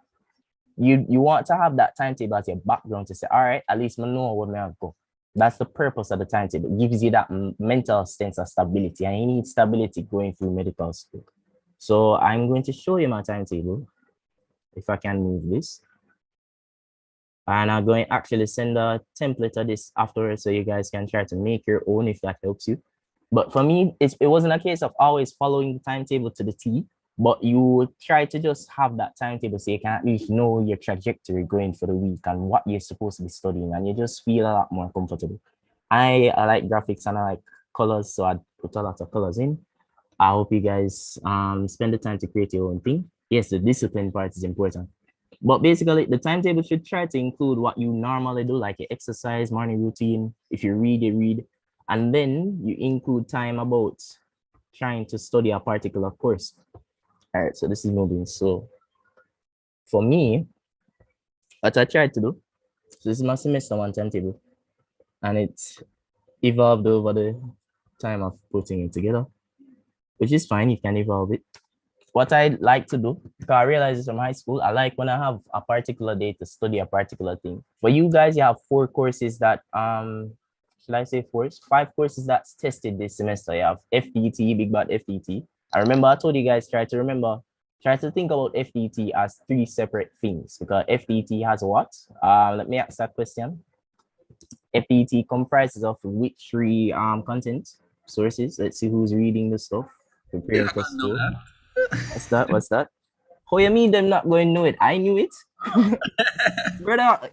[SPEAKER 4] you want to have that timetable as your background to say, all right, at least I know where I go. That's the purpose of the timetable. It gives you that mental sense of stability, and you need stability going through medical school. So I'm going to show you my timetable, if I can move this. And I'm going to actually send a template of this afterwards, so you guys can try to make your own if that helps you. But for me, it wasn't a case of always following the timetable to the T, but you try to just have that timetable so you can at least know your trajectory going for the week and what you're supposed to be studying, and you just feel a lot more comfortable. I like graphics and I like colors, so I put a lot of colors in. I hope you guys spend the time to create your own thing. Yes, the discipline part is important. But basically, the timetable should try to include what you normally do, like your exercise, morning routine. If you read, you read. And then you include time about trying to study a particular course. All right, so this is moving. So for me, what I tried to do, so this is my semester one timetable, and it evolved over the time of putting it together, which is fine. You can evolve it. What I like to do, because I realized this from high school, I like when I have a particular day to study a particular thing. For you guys, you have 4 courses that should I say 4? 5 courses that's tested this semester. You have FDT, Big Bad FDT. I remember I told you guys try to think about FDT as 3 separate things, because FDT has what? Let me ask that question. FDT comprises of which 3 content sources? Let's see who's reading the stuff. Preparing for school. What's that? What's that? How you mean them not going to know it? I knew it. Brother,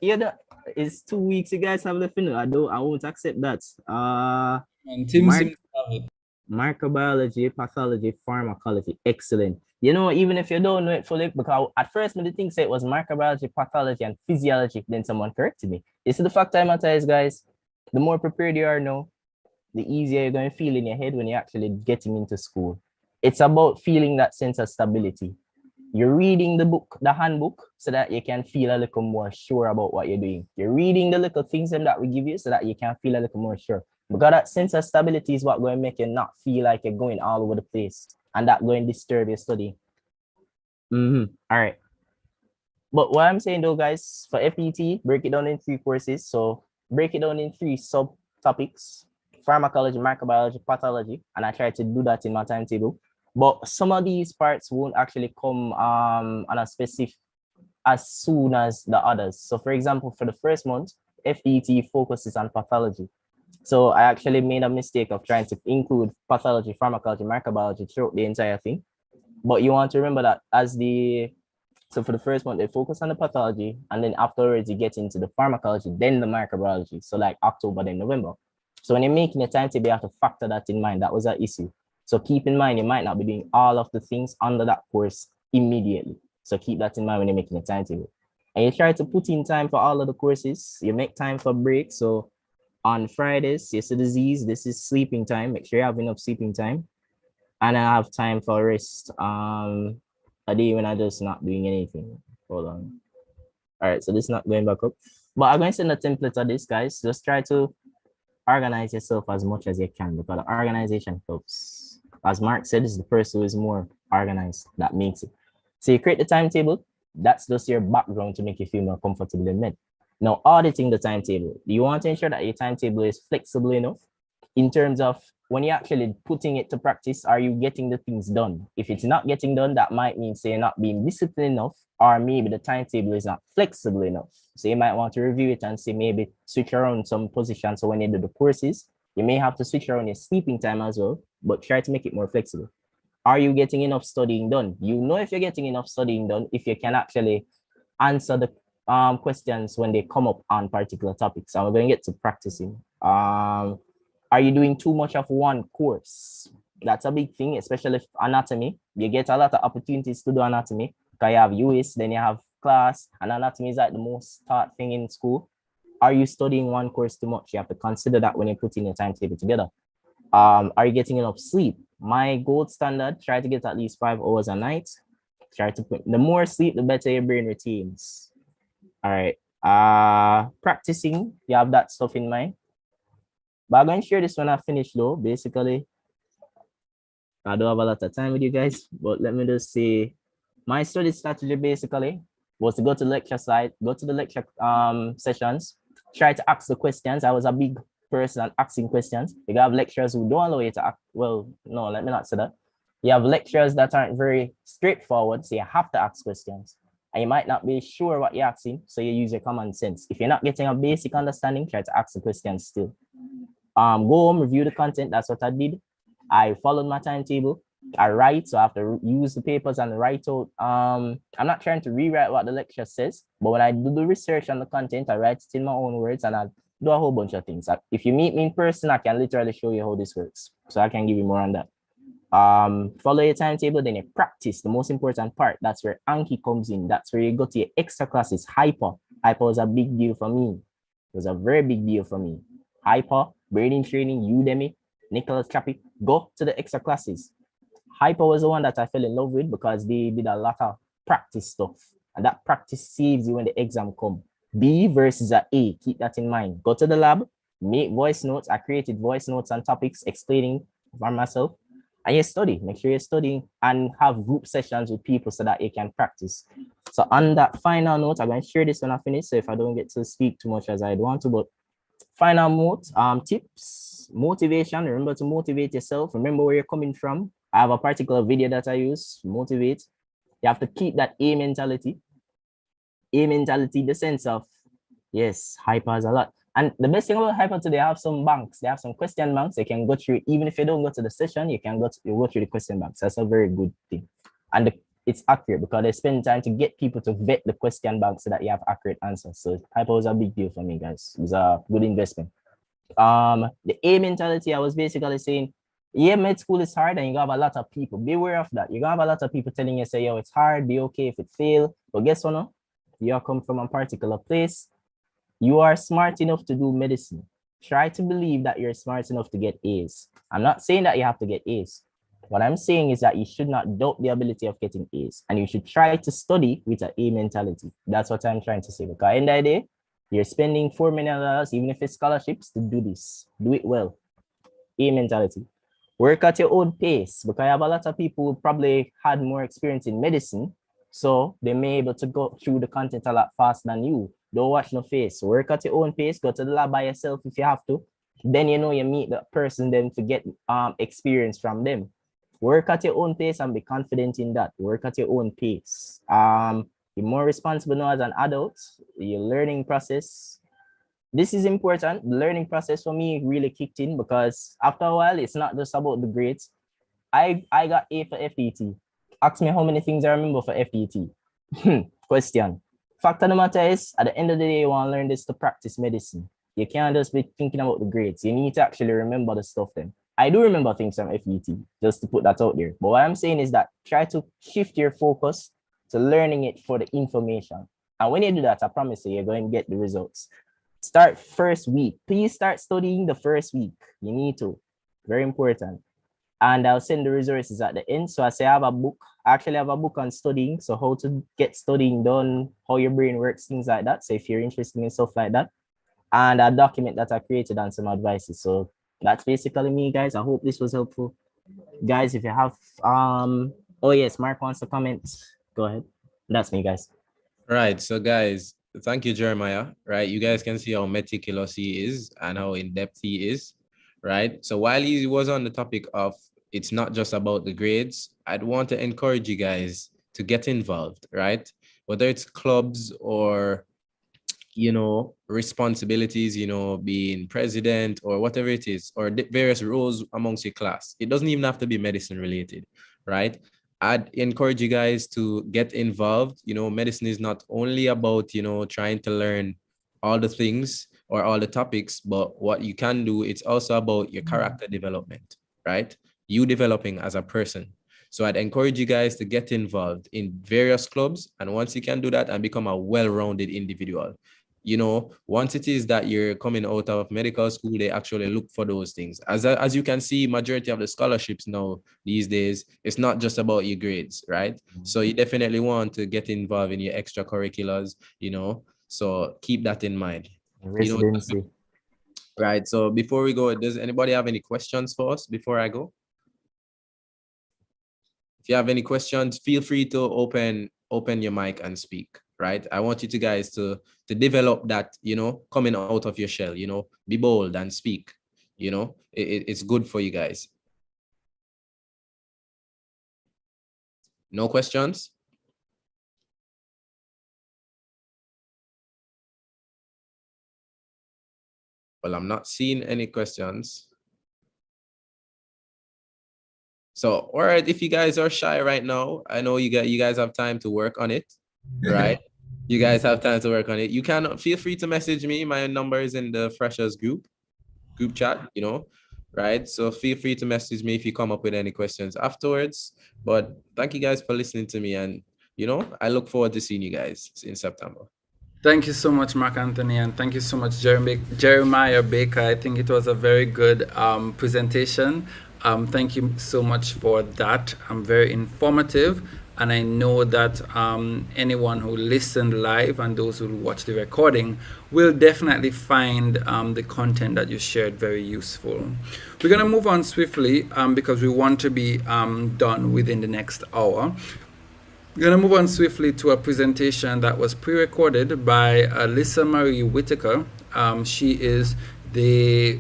[SPEAKER 4] it's 2 weeks you guys have left in it. I won't accept that.
[SPEAKER 1] And Tim
[SPEAKER 4] Mark,
[SPEAKER 1] seems to have it.
[SPEAKER 4] microbiology, pathology, pharmacology. Excellent. You know, even if you don't know it fully, because at first when the thing said it was microbiology, pathology, and physiology, then someone corrected me. This is the fact I matter is, guys, the more prepared you are now, the easier you're going to feel in your head when you're actually getting into school. It's about feeling that sense of stability. You're reading the book, the handbook, so that you can feel a little more sure about what you're doing. You're reading the little things that we give you so that you can feel a little more sure. Because that sense of stability is what going to make you not feel like you're going all over the place and that going to disturb your study. All right. But what I'm saying though, guys, for FET, break it down in 3 courses. So break it down in 3 subtopics: pharmacology, microbiology, pathology. And I try to do that in my timetable. But some of these parts won't actually come on a specific as soon as the others. So for example, for the first month, FET focuses on pathology. So I actually made a mistake of trying to include pathology, pharmacology, microbiology throughout the entire thing. But you want to remember that so for the first month, they focus on the pathology, and then afterwards you get into the pharmacology, then the microbiology. So like October, then November. So when you're making a timetable, you have to factor that in mind. That was an issue. So keep in mind, you might not be doing all of the things under that course immediately. So keep that in mind when you're making a timetable. And you try to put in time for all of the courses. You make time for breaks. So on Fridays, you see the Z's, this is sleeping time. Make sure you have enough sleeping time. And I have time for rest. A day when I'm just not doing anything. Hold on. All right, so this is not going back up. But I'm going to send a template of this, guys. Just try to organize yourself as much as you can, because the organization helps. As Mark said, it's the person who is more organized that makes it. So you create the timetable. That's just your background to make you feel more comfortable in med. Now, auditing the timetable. You want to ensure that your timetable is flexible enough in terms of when you're actually putting it to practice, are you getting the things done? If it's not getting done, that might mean, say, you're not being disciplined enough, or maybe the timetable is not flexible enough. So you might want to review it and say, maybe switch around some positions. So when you do the courses, you may have to switch around your sleeping time as well, but try to make it more flexible. Are you getting enough studying done? You know if you're getting enough studying done if you can actually answer the questions when they come up on particular topics. And we're going to get to practicing. Are you doing too much of one course? That's a big thing, especially if anatomy. You get a lot of opportunities to do anatomy. Because you have US, then you have class, and anatomy is like the most taught thing in school. Are you studying one course too much? You have to consider that when you're putting your timetable together. Are you getting enough sleep? My gold standard, try to get at least 5 hours a night. Try to put the more sleep, the better your brain retains. All right. Practicing, you have that stuff in mind. But I'm going to share this when I finish though. Basically, I don't have a lot of time with you guys, but let me just say my study strategy basically was to go to the lecture site, go to the lecture sessions, try to ask the questions. I was a big person at asking questions. You have lecturers who don't allow you to ask. Well, no, let me not say that. You have lecturers that aren't very straightforward, so you have to ask questions. And you might not be sure what you're asking, so you use your common sense. If you're not getting a basic understanding, try to ask the questions still. Go home, review the content. That's what I did. I followed my timetable. I write, so I have to use the papers and write out. I'm not trying to rewrite what the lecture says, but when I do the research on the content, I write it in my own words and I do a whole bunch of things. If you meet me in person, I can literally show you how this works. So I can give you more on that. Follow your timetable, then you practice. The most important part, that's where Anki comes in. That's where you go to your extra classes. Hyper was a big deal for me. It was a very big deal for me. Hyper, braiding training, Udemy, Nicholas Chappie, go to the extra classes. Hyper was the one that I fell in love with because they did a lot of practice stuff. And that practice saves you when the exam come. B versus a A, keep that in mind. Go to the lab, make voice notes. I created voice notes and topics explaining for myself. And you study, make sure you're studying and have group sessions with people so that you can practice. So on that final note, I'm going to share this when I finish. So if I don't get to speak too much as I'd want to, but final note, tips, motivation. Remember to motivate yourself. Remember where you're coming from. I have a particular video that I use, motivate. You have to keep that A mentality. A mentality, the sense of, yes, hyper is a lot. And the best thing about hyper today, they have some banks. They have some question banks. They can go through, even if you don't go to the session, you can go through the question banks. That's a very good thing. and it's accurate because they spend time to get people to vet the question bank so that you have accurate answers. So hyper was a big deal for me, guys. It was a good investment. The A mentality, I was basically saying, yeah, med school is hard and you have a lot of people. Beware of that. You're gonna have a lot of people telling you, say, yo, it's hard, be okay if it fail. But guess what? No? You come from a particular place. You are smart enough to do medicine. Try to believe that you're smart enough to get A's. I'm not saying that you have to get A's. What I'm saying is that you should not doubt the ability of getting A's, and you should try to study with an A mentality. That's what I'm trying to say. Because in the day, you're spending $4 million, even if it's scholarships, to do this. Do it well. A mentality. Work at your own pace, because I have a lot of people who probably had more experience in medicine, so they may be able to go through the content a lot faster than you. Don't watch no face. Work at your own pace. Go to the lab by yourself if you have to. Then you know you meet the person then to get experience from them. Work at your own pace and be confident in that. Work at your own pace. You're more responsible now as an adult. Your learning process. This is important. The learning process for me really kicked in because after a while, it's not just about the grades. I got A for FET. Ask me how many things I remember for FET. Question. Fact of the matter is, at the end of the day, you want to learn this to practice medicine. You can't just be thinking about the grades. You need to actually remember the stuff then. I do remember things from FET, just to put that out there. But what I'm saying is that try to shift your focus to learning it for the information. And when you do that, I promise you, you're going to get the results. Start first week. Please start studying the first week. You need to. Very important. And I'll send the resources at the end. So I say I have a book. I actually have a book on studying. So how to get studying done, how your brain works, things like that. So if you're interested in stuff like that. And a document that I created and some advices. So that's basically me, guys. I hope this was helpful. Guys, if you have oh yes, Mark wants to comment. Go ahead. That's me, guys.
[SPEAKER 2] Right. So guys, thank you, Jeremiah. Right. You guys can see how meticulous he is and how in-depth he is. Right. So while he was on the topic of it's not just about the grades, I'd want to encourage you guys to get involved, right? Whether it's clubs or, you know, responsibilities, you know, being president or whatever it is, or various roles amongst your class. It doesn't even have to be medicine related, right? I'd encourage you guys to get involved. You know, medicine is not only about, you know, trying to learn all the things or all the topics, but what you can do, it's also about your character development, right? You developing as a person. So I'd encourage you guys to get involved in various clubs. And once you can do that and become a well-rounded individual, you know, once it is that you're coming out of medical school, they actually look for those things. As you can see, majority of the scholarships now these days, it's not just about your grades, right? So you definitely want to get involved in your extracurriculars, you know, so keep that in mind.
[SPEAKER 4] Residency.
[SPEAKER 2] You know, right. So before we go, does anybody have any questions for us before I go? If you have any questions, feel free to open your mic and speak, right? I want you to guys to develop that, you know, coming out of your shell, you know, be bold and speak, you know, it's good for you guys. No questions? Well, I'm not seeing any questions. So, all right, if you guys are shy right now, I know you guys have time to work on it, right? You guys have time to work on it. You can feel free to message me. My number is in the freshers group chat, you know, right? So feel free to message me if you come up with any questions afterwards. But thank you guys for listening to me. And, you know, I look forward to seeing you guys in September.
[SPEAKER 1] Thank you so much, Mark Anthony, and thank you so much, Jeremiah Baker. I think it was a very good presentation. Thank you so much for that. Very informative. And I know that anyone who listened live and those who watch the recording will definitely find the content that you shared very useful. We're going to move on swiftly because we want to be done within the next hour. We're going to move on swiftly to a presentation that was pre-recorded by Alyssa Marie Whitaker. She is the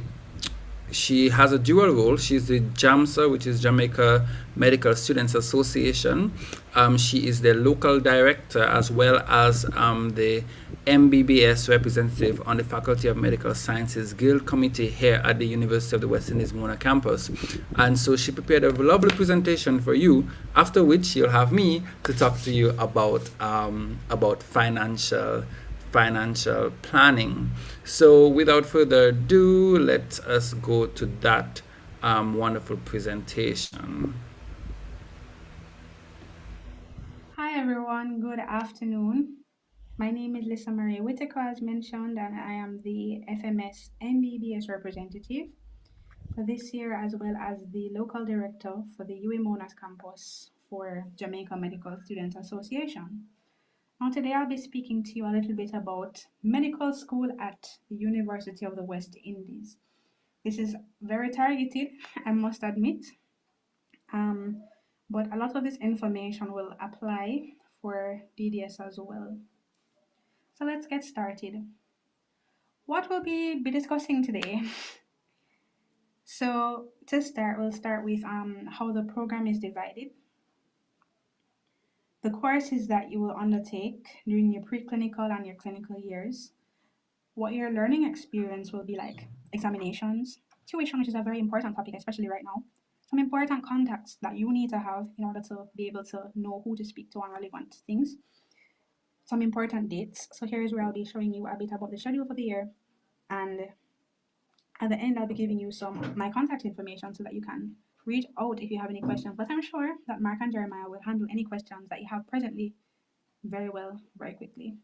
[SPEAKER 1] she has a dual role. She's the JAMSA, which is Jamaica Medical Students Association. She is the local director as well as the MBBS representative on the Faculty of Medical Sciences Guild Committee here at the University of the West Indies Mona campus. And so she prepared a lovely presentation for you, after which you'll have me to talk to you about financial planning. So without further ado, let us go to that wonderful presentation.
[SPEAKER 5] Hi everyone, good afternoon. My name is Lisa Marie Whitaker, as mentioned, and I am the FMS MBBS representative for this year, as well as the local director for the UA Monash campus for Jamaica Medical Students Association. Now today I'll be speaking to you a little bit about medical school at the University of the West Indies. This is very targeted, I must admit, but a lot of this information will apply for DDS as well. So let's get started. What will we be discussing today? So to start, we'll start with how the program is divided, the courses that you will undertake during your preclinical and your clinical years, what your learning experience will be like, examinations, tuition, which is a very important topic, especially right now, some important contacts that you need to have in order to be able to know who to speak to on relevant things, some important dates. So here's where I'll be showing you a bit about the schedule for the year, and at the end I'll be giving you some my contact information so that you can reach out if you have any questions. But I'm sure that Mark and Jeremiah will handle any questions that you have presently very well, very quickly.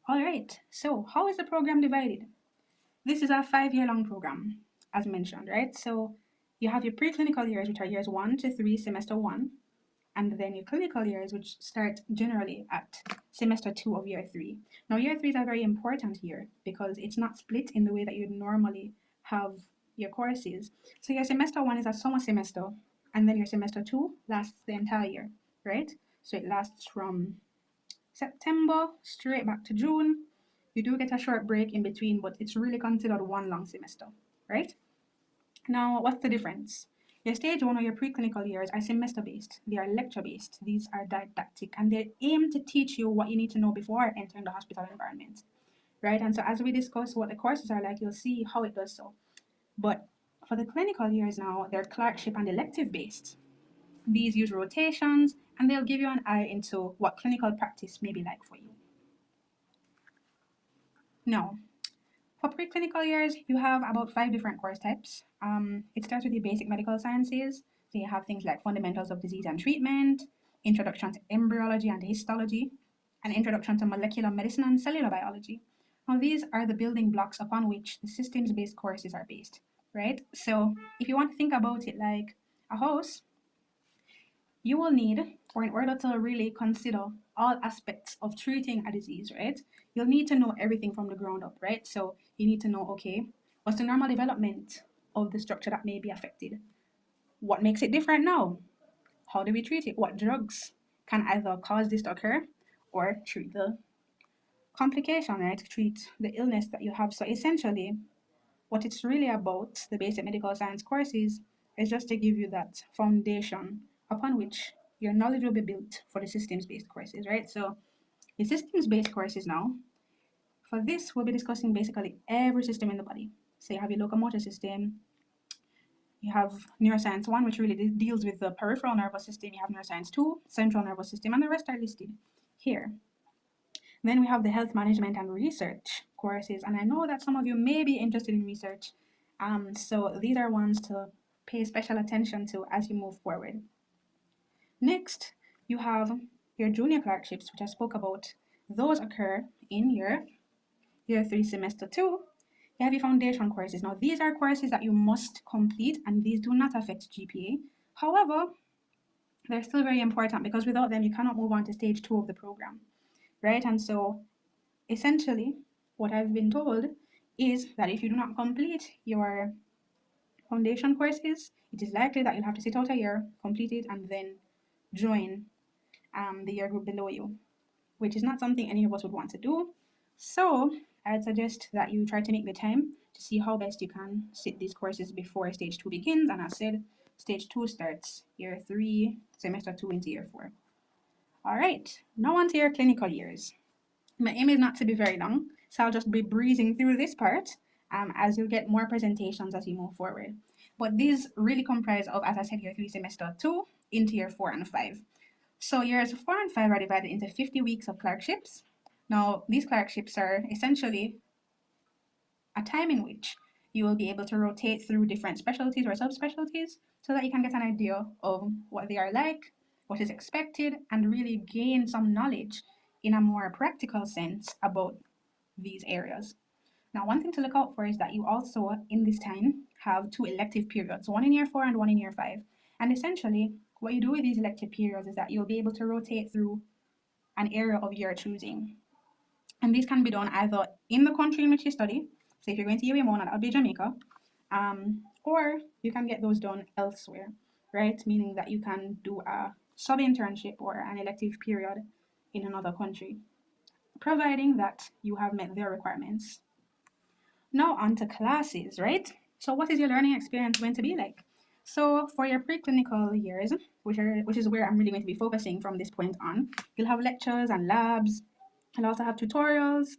[SPEAKER 5] All right, so how is the program divided? This is a 5-year-long program, as mentioned, right? So you have your preclinical years, which are years 1 to 3, semester 1, and then your clinical years, which start generally at semester 2 of year 3. Now, year 3 is a very important year because it's not split in the way that you'd normally have your courses. So your semester 1 is a summer semester, and then your semester 2 lasts the entire year, right? So it lasts from September straight back to June. You do get a short break in between, but it's really considered one long semester, right? Now, what's the difference? Your stage 1 or your preclinical years are semester-based. They are lecture-based. These are didactic, and they aim to teach you what you need to know before entering the hospital environment, right? And so as we discuss what the courses are like, you'll see how it does so. But for the clinical years now, they're clerkship and elective-based. These use rotations, and they'll give you an eye into what clinical practice may be like for you. Now, for preclinical years, you have about 5 different course types. It starts with the basic medical sciences. So you have things like fundamentals of disease and treatment, introduction to embryology and histology, and introduction to molecular medicine and cellular biology. Now, these are the building blocks upon which the systems-based courses are based, right? So if you want to think about it like a house, you will need, or in order to really consider all aspects of treating a disease, right? You'll need to know everything from the ground up, right? So you need to know, okay, what's the normal development of the structure that may be affected? What makes it different now? How do we treat it? What drugs can either cause this to occur or treat the complication, right? Treat the illness that you have. So essentially, what it's really about, the basic medical science courses, is just to give you that foundation upon which your knowledge will be built for the systems-based courses, right? So the systems-based courses now, for this, we'll be discussing basically every system in the body. So you have your locomotor system, you have neuroscience 1, which really deals with the peripheral nervous system, you have neuroscience 2, central nervous system, and the rest are listed here. Then we have the health management and research courses, and I know that some of you may be interested in research, so these are ones to pay special attention to as you move forward. Next, you have your junior clerkships, which I spoke about. Those occur in your year 3, semester 2. You have your foundation courses. Now, these are courses that you must complete, and these do not affect GPA. However, they're still very important because without them, you cannot move on to stage 2 of the program, right? And so essentially, what I've been told is that if you do not complete your foundation courses, it is likely that you'll have to sit out a year, complete it, and then join the year group below you, which is not something any of us would want to do. So I'd suggest that you try to make the time to see how best you can sit these courses before stage 2 begins. And as I said, stage 2 starts year 3, semester 2 into year 4. All right, now on to your clinical years. My aim is not to be very long, so I'll just be breezing through this part as you'll get more presentations as you move forward. But these really comprise of, as I said, year 3, semester 2 into year 4 and 5. So years 4 and 5 are divided into 50 weeks of clerkships. Now, these clerkships are essentially a time in which you will be able to rotate through different specialties or subspecialties so that you can get an idea of what they are like, what is expected, and really gain some knowledge in a more practical sense about these areas. Now, one thing to look out for is that you also, in this time, have 2 elective periods, one in year 4 and one in year 5. And essentially, what you do with these elective periods is that you'll be able to rotate through an area of your choosing. And this can be done either in the country in which you study, so if you're going to UMO, that'll be Jamaica, or you can get those done elsewhere, right? Meaning that you can do a sub-internship or an elective period in another country, providing that you have met their requirements. Now on to classes, right? So what is your learning experience going to be like? So for your preclinical years, which is where I'm really going to be focusing from this point on, you'll have lectures and labs. You'll also have tutorials,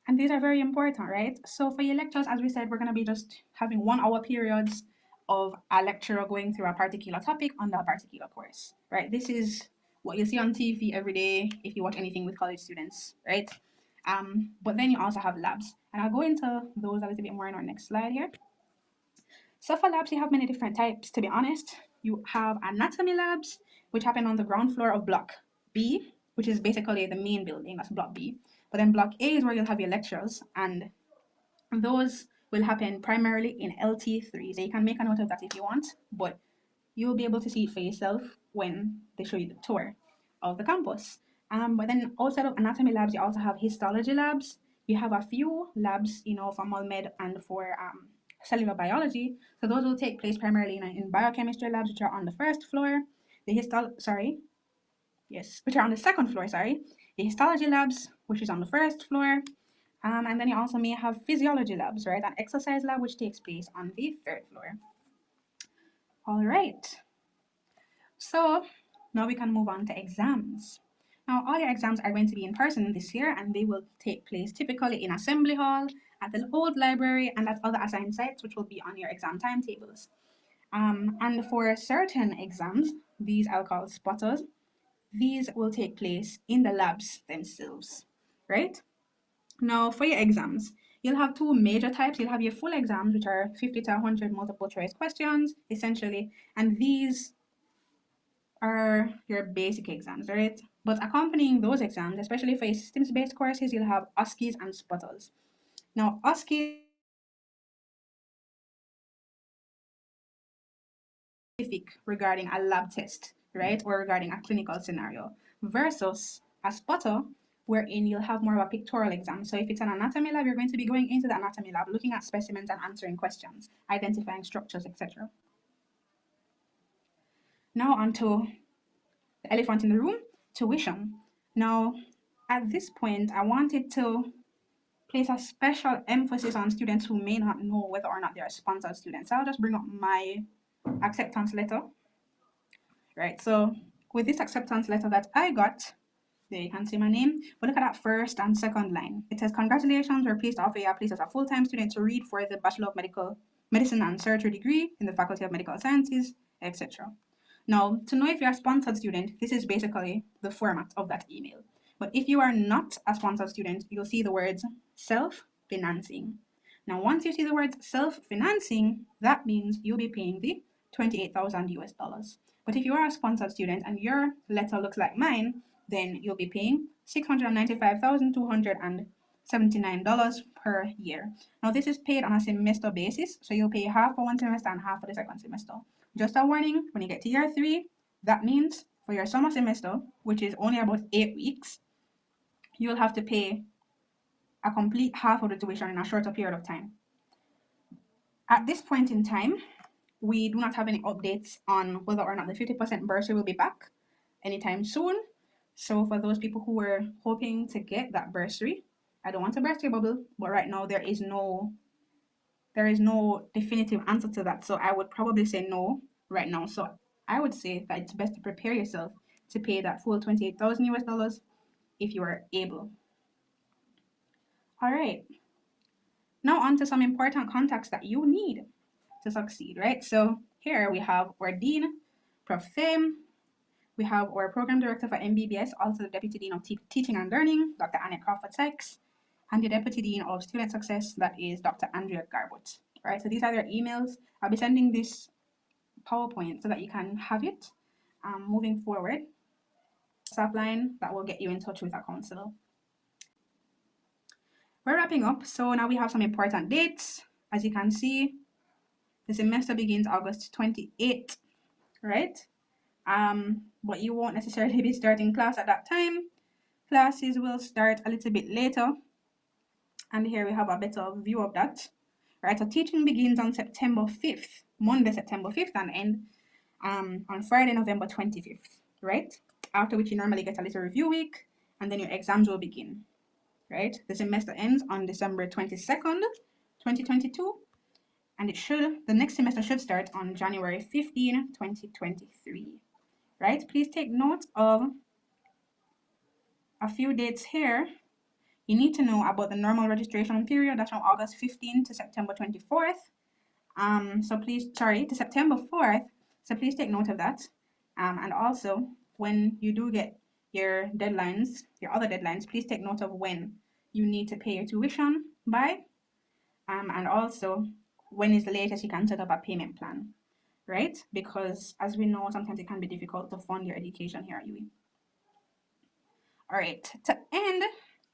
[SPEAKER 5] and these are very important, right? So for your lectures, as we said, we're going to be just having 1 hour periods of a lecturer going through a particular topic on that particular course, right? This is what you see on TV every day if you watch anything with college students, right? But then you also have labs, and I'll go into those a little bit more in our next slide here. So for labs, you have many different types, to be honest. You have anatomy labs, which happen on the ground floor of block B, which is basically the main building, that's block B. But then block A is where you'll have your lectures, and those will happen primarily in LT3. So you can make a note of that if you want, but you'll be able to see it for yourself when they show you the tour of the campus. But then outside of anatomy labs, you also have histology labs. You have a few labs, for med and for cellular biology. So those will take place primarily in biochemistry labs, which are on the first floor. Which are on the second floor, The histology labs, which is on the first floor. And then you also may have physiology labs, right? An exercise lab, which takes place on the third floor. All right. So now we can move on to exams. Now, all your exams are going to be in person this year, and they will take place typically in Assembly Hall, at the old library, and at other assigned sites, which will be on your exam timetables. And for certain exams, these I'll call spotters, these will take place in the labs themselves, right? Now, for your exams, you'll have 2 major types. You'll have your full exams, which are 50 to 100 multiple choice questions, essentially, and these are your basic exams, right? But accompanying those exams, especially for your systems-based courses, you'll have OSCEs and spotters. Now, OSCE regarding a lab test, right, or regarding a clinical scenario, versus a spotter, wherein you'll have more of a pictorial exam. So if it's an anatomy lab, you're going to be going into the anatomy lab, looking at specimens and answering questions, identifying structures, etc. Now onto the elephant in the room, tuition. Now, at this point, I wanted to place a special emphasis on students who may not know whether or not they're sponsored students. So I'll just bring up my acceptance letter. Right, so with this acceptance letter that I got, there you can see my name, but look at that first and second line. It says, congratulations, we're pleased to offer you a place as a full-time student to read for the Bachelor of Medicine and Surgery degree in the Faculty of Medical Sciences, etc. Now, to know if you're a sponsored student, this is basically the format of that email. But if you are not a sponsored student, you'll see the words self-financing. Now, once you see the words self-financing, that means you'll be paying the 28,000 US dollars. But if you are a sponsored student and your letter looks like mine, then you'll be paying $695,279 per year. Now, this is paid on a semester basis, so you'll pay half for one semester and half for the second semester. Just a warning, when you get to year 3, that means for your summer semester, which is only about 8 weeks, you'll have to pay a complete half of the tuition in a shorter period of time. At this point in time, we do not have any updates on whether or not the 50% bursary will be back anytime soon. So for those people who were hoping to get that bursary, I don't want to burst your bubble, but right now there is no there is no definitive answer to that. So I would probably say no right now. So I would say that it's best to prepare yourself to pay that full 28,000 US dollars if you are able. All right. Now on to some important contacts that you need to succeed, right? So here we have our Dean, Prof. Fame. We have our Program Director for MBBS, also the Deputy Dean of Teaching and Learning, Dr. Annette Crawford-Sykes, and the Deputy Dean of Student Success, that is Dr. Andrea Garbut. All right, so these are their emails. I'll be sending this PowerPoint so that you can have it moving forward. WhatsApp line that will get you in touch with a counselor. We're wrapping up, so now we have some important dates. As you can see, the semester begins August 28th, right? But you won't necessarily be starting class at that time. Classes will start a little bit later. And here we have a better view of that. Right, so teaching begins on September 5th, Monday, September 5th, and end on Friday, November 25th, right? After which you normally get a little review week, and then your exams will begin, right? The semester ends on December 22nd, 2022, and the next semester should start on January 15, 2023, right? Please take note of a few dates here. You need to know about the normal registration period. That's from August 15 to September 24th. To September 4th. So please take note of that. And also, when you do get your deadlines, your other deadlines, please take note of when you need to pay your tuition by. And also, when is the latest you can set up a payment plan, right? Because as we know, sometimes it can be difficult to fund your education here at UWI. All right, to end,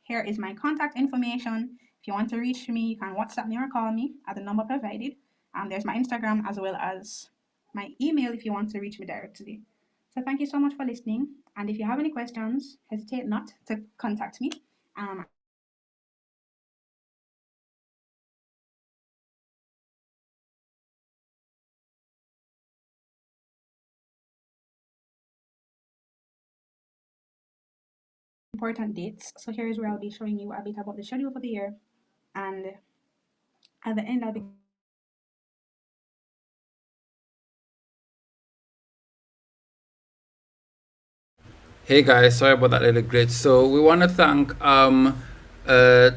[SPEAKER 5] here is my contact information. If you want to reach me, you can WhatsApp me or call me at the number provided. There's my Instagram as well as my email if you want to reach me directly. So thank you so much for listening. And if you have any questions, hesitate not to contact me. Important dates. So here is where I'll be showing you a bit about the schedule for the year. And at the end, I'll be
[SPEAKER 1] Hey guys, sorry about that little glitch. So we want to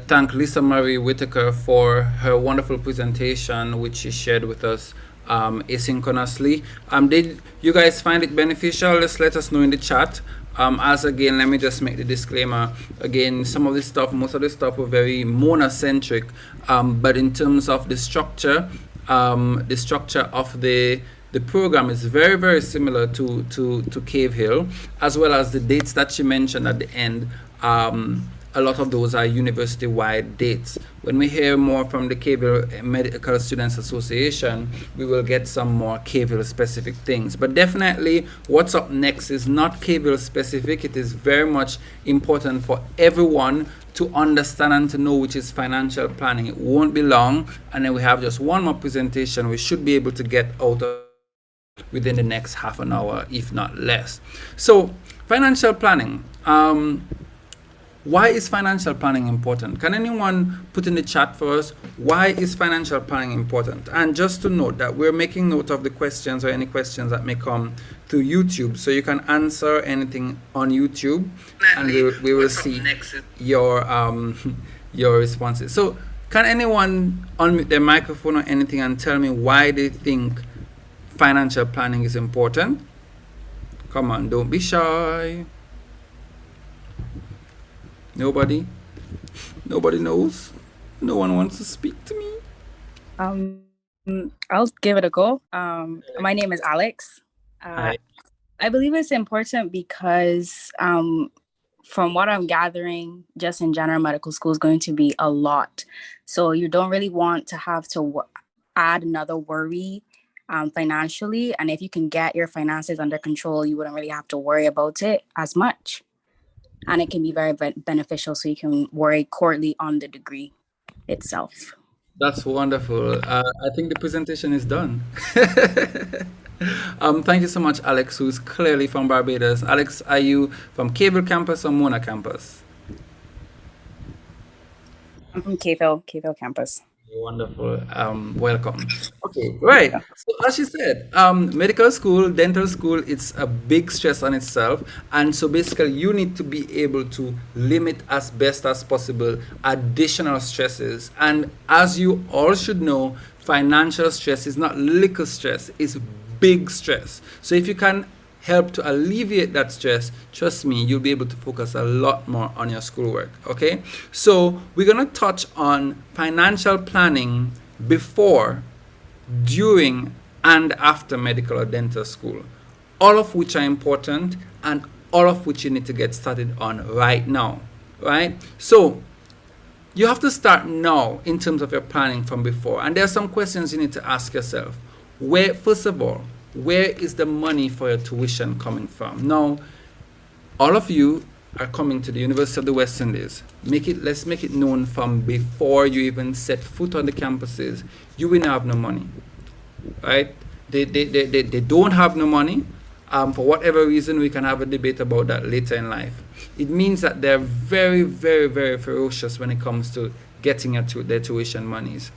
[SPEAKER 1] thank Lisa Marie Whitaker for her wonderful presentation, which she shared with us asynchronously. Did you guys find it beneficial? Just let us know in the chat. As again, let me just make the disclaimer. Again, some of this stuff, most of this stuff were very monocentric, but in terms of the structure of the program is very, very similar to Cave Hill, as well as the dates that she mentioned at the end. A lot of those are university-wide dates. When we hear more from the Cave Hill Medical Students Association, we will get some more Cave Hill specific things. But definitely, what's up next is not Cave Hill specific. It is very much important for everyone to understand and to know, which is financial planning. It won't be long, and then we have just one more presentation we should be able to get out of within the next half an hour, if not less. So, financial planning. Why is financial planning important? Can anyone put in the chat for us, why is financial planning important? And just to note that we're making note of the questions or any questions that may come through YouTube. So you can answer anything on YouTube and we will see your responses. So can anyone unmute their microphone or anything and tell me why they think financial planning is important? Come on, don't be shy. Nobody knows. No one wants to speak to me.
[SPEAKER 6] I'll give it a go. My name is Alex. I believe it's important because from what I'm gathering, just in general, medical school is going to be a lot. So you don't really want to have to add another worry financially. And if you can get your finances under control, you wouldn't really have to worry about it as much. And it can be very beneficial, so you can work quarterly on the degree itself.
[SPEAKER 1] That's wonderful. I think the presentation is done. Thank you so much, Alex, who's clearly from Barbados. Alex, are you from Cable campus or Mona campus?
[SPEAKER 6] I'm from Cave Hill campus.
[SPEAKER 1] Wonderful. Welcome. Okay, right. So as you said, medical school, dental school, it's a big stress on itself. And so basically you need to be able to limit as best as possible additional stresses. And as you all should know, financial stress is not little stress, it's big stress. So if you can help to alleviate that stress, trust me, you'll be able to focus a lot more on your schoolwork. Okay, so we're going to touch on financial planning before, during, and after medical or dental school, all of which are important and all of which you need to get started on right now. Right, so you have to start now in terms of your planning from before, and there are some questions you need to ask yourself. First of all, where is the money for your tuition coming from? Now, all of you are coming to the University of the West Indies. Let's make it known from before you even set foot on the campuses. You will not have no money, right? They don't have no money. For whatever reason, we can have a debate about that later in life. It means that they're very, very, very ferocious when it comes to getting their tuition monies.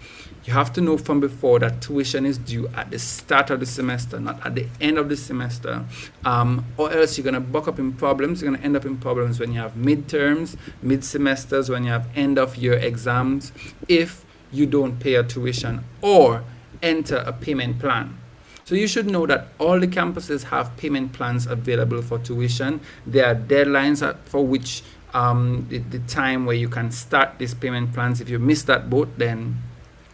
[SPEAKER 1] You have to know from before that tuition is due at the start of the semester, not at the end of the semester, or else you're going to buck up in problems. You're going to end up in problems when you have midterms, mid-semesters, when you have end-of-year exams, if you don't pay your tuition or enter a payment plan. So you should know that all the campuses have payment plans available for tuition. There are deadlines for which the time where you can start these payment plans. If you miss that boat, then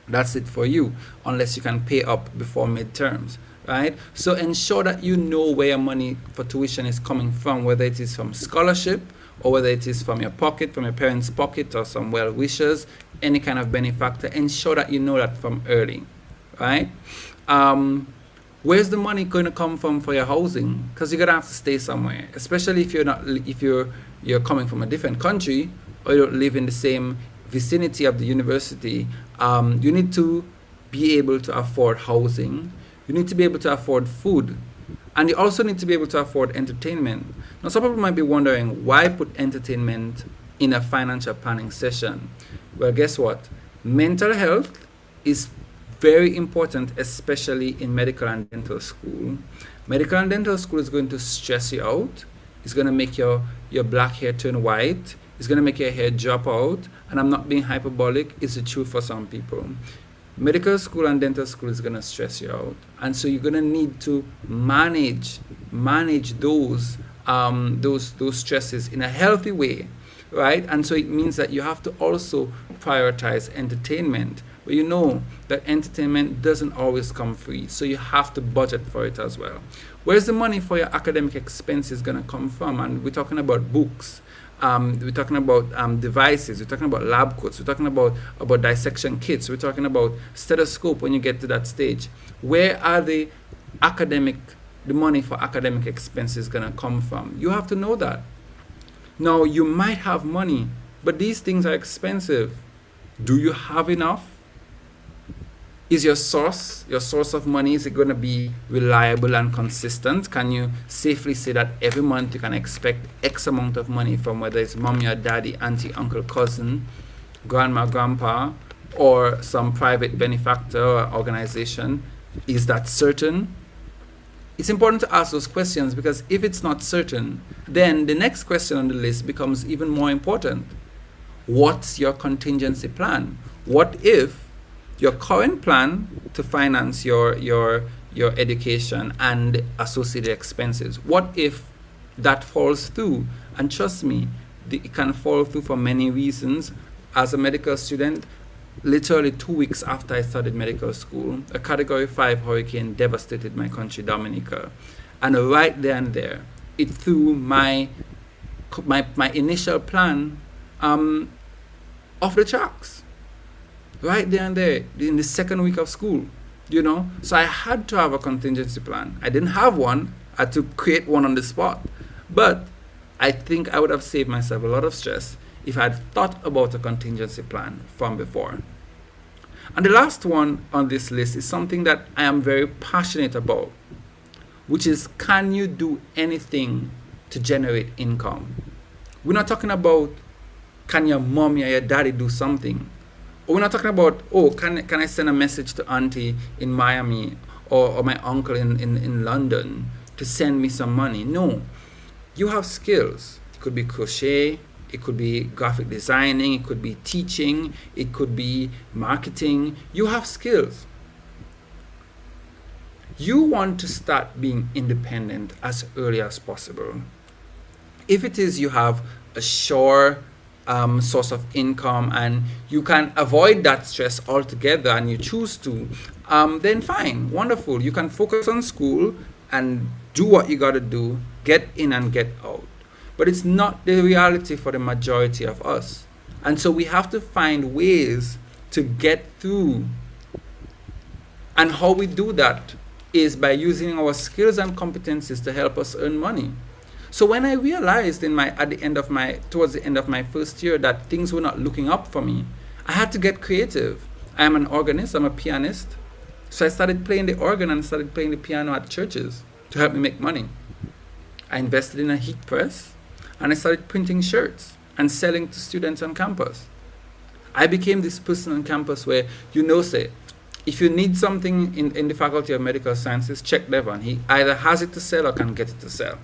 [SPEAKER 1] that's it for you, unless you can pay up before midterms, right? So ensure that you know where your money for tuition is coming from, whether it is from scholarship or whether it is from your pocket, from your parents' pocket, or some well-wishers, any kind of benefactor. Ensure that you know that from early, right? Where's the money going to come from for your housing? Because you're gonna have to stay somewhere, especially if you're coming from a different country or you don't live in the same vicinity of the university. You need to be able to afford housing. You need to be able to afford food, and you also need to be able to afford entertainment. Now, some people might be wondering, why put entertainment in a financial planning session? Well, guess what? Mental health is very important, especially in medical and dental school. Medical and dental school is going to stress you out. It's going to make your black hair turn white. It's going to make your hair drop out. And I'm not being hyperbolic. It's the truth for some people. Medical school and dental school is going to stress you out. And so you're going to need to manage those stresses in a healthy way, right? And so it means that you have to also prioritize entertainment. But you know that entertainment doesn't always come free, so you have to budget for it as well. Where's the money for your academic expenses going to come from? And we're talking about books. We're talking about devices. We're talking about lab coats. We're talking about dissection kits. We're talking about stethoscope when you get to that stage. Where are the money for academic expenses going to come from? You have to know that. Now, you might have money, but these things are expensive. Do you have enough? Is your source of money, is it going to be reliable and consistent? Can you safely say that every month you can expect X amount of money from whether it's mom, your daddy, auntie, uncle, cousin, grandma, grandpa, or some private benefactor or organization? Is that certain? It's important to ask those questions, because if it's not certain, then the next question on the list becomes even more important. What's your contingency plan? What if your current plan to finance your education and associated expenses, what if that falls through? And trust me, it can fall through for many reasons. As a medical student, literally 2 weeks after I started medical school, a Category 5 hurricane devastated my country, Dominica. And right there and there, it threw my initial plan off the tracks. Right there and there, in the second week of school, So I had to have a contingency plan. I didn't have one. I had to create one on the spot. But I think I would have saved myself a lot of stress if I had thought about a contingency plan from before. And the last one on this list is something that I am very passionate about, which is, can you do anything to generate income? We're not talking about, can your mommy or your daddy do something? We're not talking about, oh, can I send a message to auntie in Miami or my uncle in London to send me some money. No, you have skills. It could be crochet, it could be graphic designing, it could be teaching, it could be marketing. You have skills. You want to start being independent as early as possible. If it is you have a sure source of income and you can avoid that stress altogether and you choose to, then fine, wonderful. You can focus on school and do what you got to do, get in and get out. But it's not the reality for the majority of us. And so we have to find ways to get through. And how we do that is by using our skills and competencies to help us earn money. So when I realized towards the end of my first year that things were not looking up for me, I had to get creative. I am an organist, I'm a pianist. So I started playing the organ and started playing the piano at churches to help me make money. I invested in a heat press and I started printing shirts and selling to students on campus. I became this person on campus where, say, if you need something in the Faculty of Medical Sciences, check Devon. He either has it to sell or can get it to sell.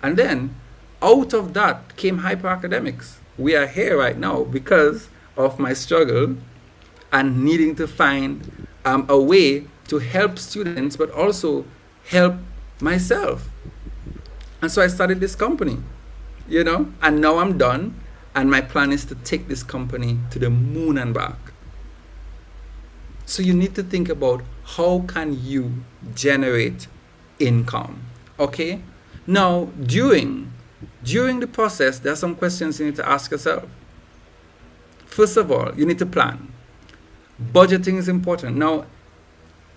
[SPEAKER 1] And then out of that came hyperacademics. We are here right now because of my struggle and needing to find a way to help students, but also help myself. And so I started this company, and now I'm done. And my plan is to take this company to the moon and back. So you need to think about how can you generate income, okay? Now, during the process, there are some questions you need to ask yourself. First of all, you need to plan. Budgeting is important. Now,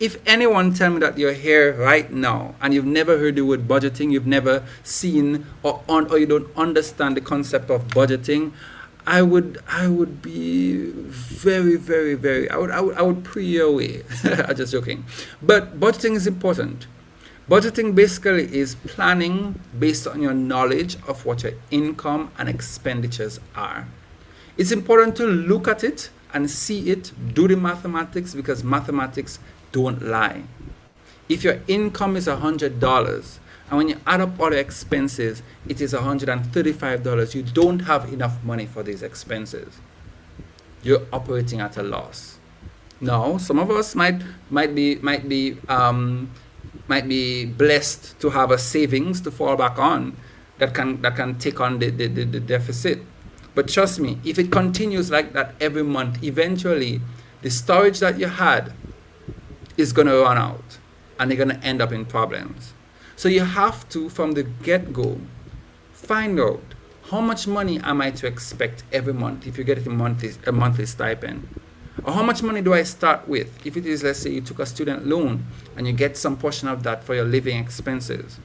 [SPEAKER 1] if anyone tell me that you're here right now and you've never heard the word budgeting, you've never seen or you don't understand the concept of budgeting, I would be very, very, very, I would pray your way. I'm just joking. But budgeting is important. Budgeting basically is planning based on your knowledge of what your income and expenditures are. It's important to look at it and see it, do the mathematics, because mathematics don't lie. If your income is $100 and when you add up all the expenses, it is $135, you don't have enough money for these expenses. You're operating at a loss. Now, some of us might be blessed to have a savings to fall back on that can take on the deficit. But trust me, if it continues like that every month, eventually the storage that you had is going to run out and you're going to end up in problems. So you have to, from the get-go, find out how much money am I to expect every month if you get a monthly stipend. Or how much money do I start with? If it is, let's say you took a student loan and you get some portion of that for your living expenses.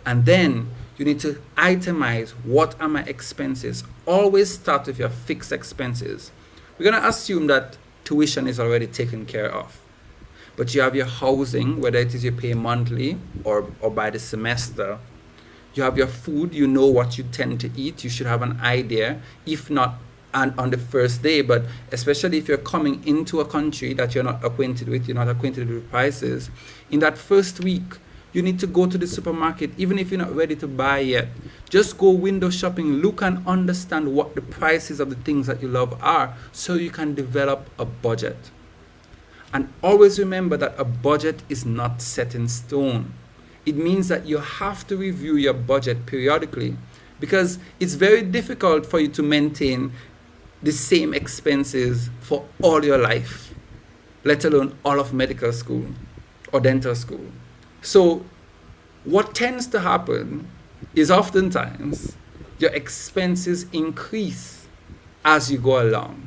[SPEAKER 1] And then you need to itemize what are my expenses. Always start with your fixed expenses. We're going to assume that tuition is already taken care of. But you have your housing, whether it is you pay monthly or by the semester. You have your food, you know what you tend to eat. You should have an idea, if not on the first day, but especially if you're coming into a country that you're not acquainted with, prices. In that first week, you need to go to the supermarket, even if you're not ready to buy yet. Just go window shopping, look and understand what the prices of the things that you love are, so you can develop a budget. And always remember that a budget is not set in stone. It means that you have to review your budget periodically, because it's very difficult for you to maintain the same expenses for all your life, let alone all of medical school or dental school. So what tends to happen is oftentimes your expenses increase as you go along.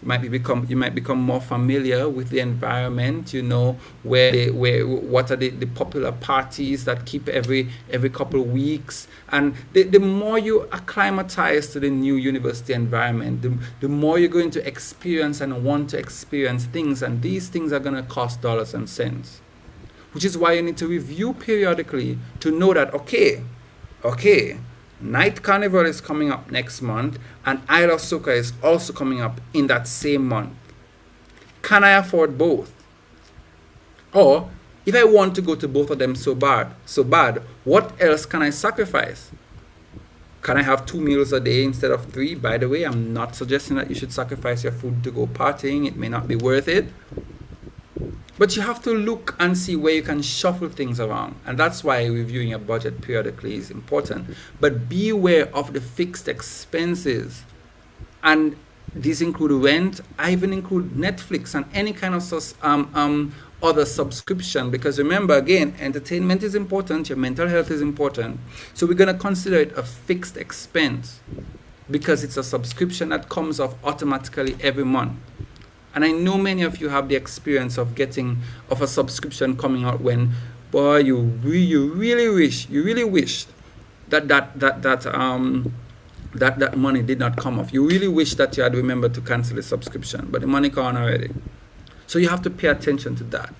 [SPEAKER 1] You might become more familiar with the environment, what are the popular parties that keep every couple of weeks. And the more you acclimatize to the new university environment, the more you're going to experience and want to experience things, and these things are going to cost dollars and cents. Which is why you need to review periodically to know that, okay, Night Carnival is coming up next month, and Isle of Soka is also coming up in that same month. Can I afford both? Or if I want to go to both of them so bad, what else can I sacrifice? Can I have 2 meals a day instead of 3? By the way, I'm not suggesting that you should sacrifice your food to go partying. It may not be worth it. But you have to look and see where you can shuffle things around. And that's why reviewing your budget periodically is important. But be aware of the fixed expenses. And these include rent. I even include Netflix and any kind of other subscription. Because remember, again, entertainment is important. Your mental health is important. So we're going to consider it a fixed expense because it's a subscription that comes off automatically every month. And I know many of you have the experience of a subscription coming out when, boy, you really wish that money did not come off. You really wish that you had remembered to cancel the subscription, but the money gone already. So you have to pay attention to that.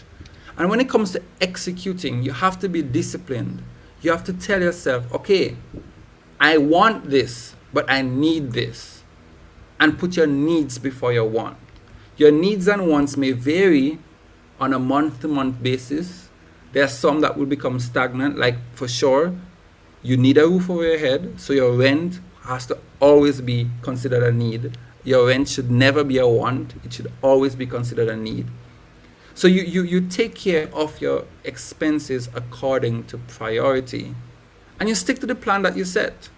[SPEAKER 1] And when it comes to executing, you have to be disciplined. You have to tell yourself, okay, I want this, but I need this. And put your needs before your want. Your needs and wants may vary on a month-to-month basis. There are some that will become stagnant, like for sure, you need a roof over your head, so your rent has to always be considered a need. Your rent should never be a want. It should always be considered a need. So you take care of your expenses according to priority. And you stick to the plan that you set.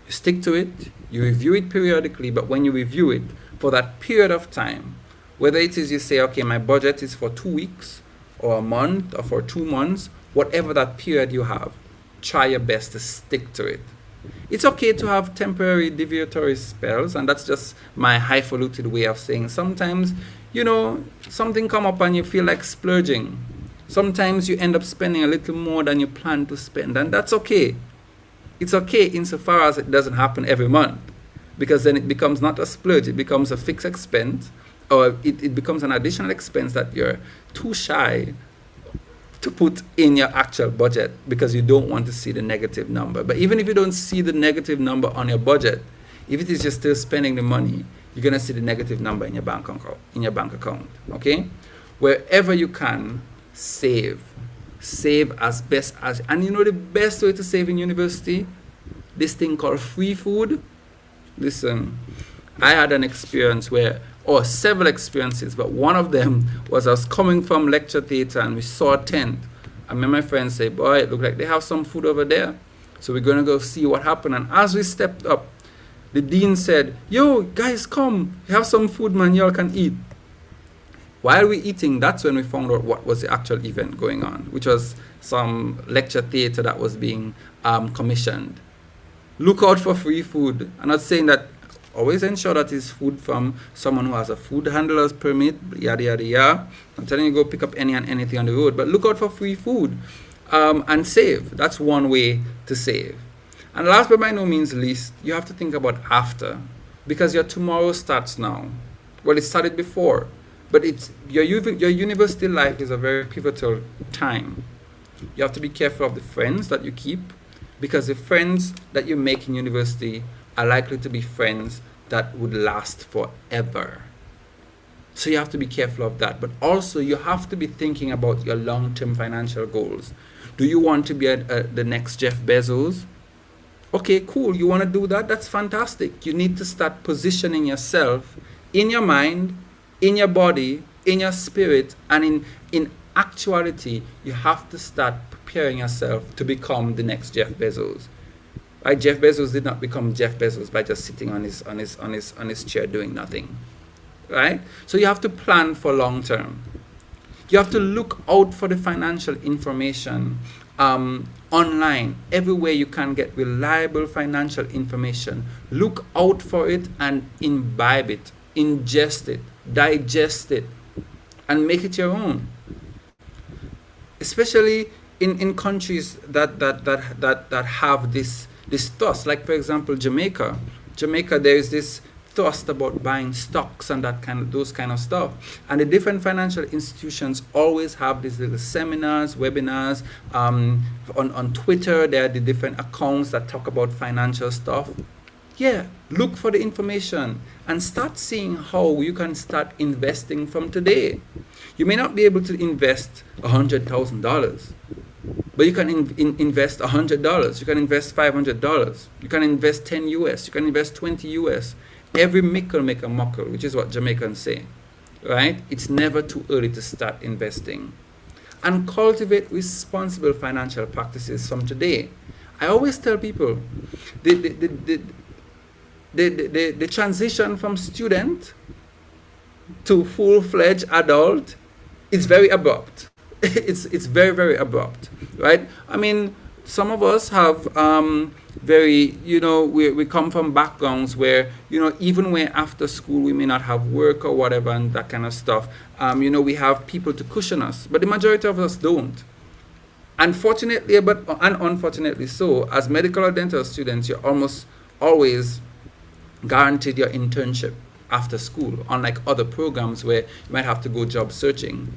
[SPEAKER 1] You stick to it, you review it periodically, but when you review it for that period of time, whether it is you say, okay, my budget is for 2 weeks or a month or for 2 months, whatever that period you have, try your best to stick to it. It's okay to have temporary deviatory spells, and that's just my highfalutin way of saying sometimes, something come up and you feel like splurging. Sometimes you end up spending a little more than you plan to spend, and that's okay. It's okay insofar as it doesn't happen every month, because then it becomes not a splurge, it becomes a fixed expense, or it becomes an additional expense that you're too shy to put in your actual budget because you don't want to see the negative number. But even if you don't see the negative number on your budget, if it is just still spending the money, you're going to see the negative number in your bank account. Okay? Wherever you can, save as best as, and the best way to save in university, this thing called free food. Listen, I had an experience several experiences, but one of them was I was coming from lecture theater and we saw a tent. I met my friends say, boy, it looked like they have some food over there. So we're going to go see what happened. And as we stepped up, the dean said, yo, guys, come, you have some food, man, y'all can eat. While we're eating, that's when we found out what was the actual event going on, which was some lecture theater that was being commissioned. Look out for free food. I'm not saying that. Always ensure that it's food from someone who has a food handler's permit, yada, yada, yada. I'm telling you, go pick up any and anything on the road, but look out for free food and save. That's one way to save. And last but by no means least, you have to think about after, because your tomorrow starts now. Well, it started before, but your university life is a very pivotal time. You have to be careful of the friends that you keep, because the friends that you make in university are likely to be friends that would last forever. So you have to be careful of that. But also you have to be thinking about your long-term financial goals. Do you want to be the next Jeff Bezos? Okay, cool. You want to do that? That's fantastic. You need to start positioning yourself in your mind, in your body, in your spirit, and in actuality, you have to start preparing yourself to become the next Jeff Bezos. Right? Jeff Bezos did not become Jeff Bezos by just sitting on his chair doing nothing. Right? So you have to plan for long term. You have to look out for the financial information online. Everywhere you can get reliable financial information, look out for it and imbibe it, ingest it, digest it, and make it your own. Especially in countries that have this thrust, like for example Jamaica. Jamaica, there is this fussed about buying stocks and those kind of stuff. And the different financial institutions always have these little seminars, webinars. On Twitter, there are the different accounts that talk about financial stuff. Yeah, look for the information and start seeing how you can start investing from today. You may not be able to invest $100,000, but you can invest $100. You can invest $500. You can invest 10 US. You can invest 20 US. Every mickle make a muckle, which is what Jamaicans say, right? It's never too early to start investing. And cultivate responsible financial practices from today. I always tell people, the transition from student to full-fledged adult is very abrupt. It's very, very abrupt, right? I mean, some of us have we come from backgrounds where, even when after school we may not have work or whatever and that kind of stuff, we have people to cushion us, but the majority of us don't. Unfortunately, and unfortunately so, as medical or dental students, you're almost always guaranteed your internship after school, unlike other programs where you might have to go job searching.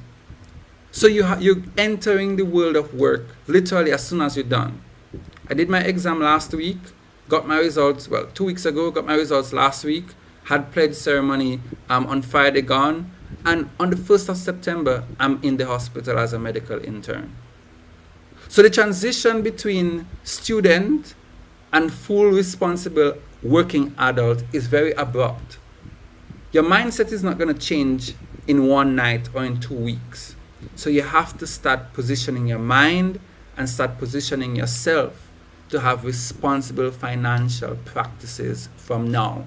[SPEAKER 1] So you're entering the world of work literally as soon as you're done. I did my exam last week, got my results, 2 weeks ago, got my results last week, had pledge ceremony on Friday gone, and on the 1st of September, I'm in the hospital as a medical intern. So the transition between student and full responsible working adult is very abrupt. Your mindset is not going to change in one night or in 2 weeks. So you have to start positioning your mind and start positioning yourself to have responsible financial practices from now.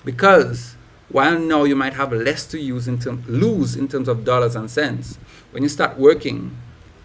[SPEAKER 1] Because while now you might have less to lose in terms of dollars and cents, when you start working,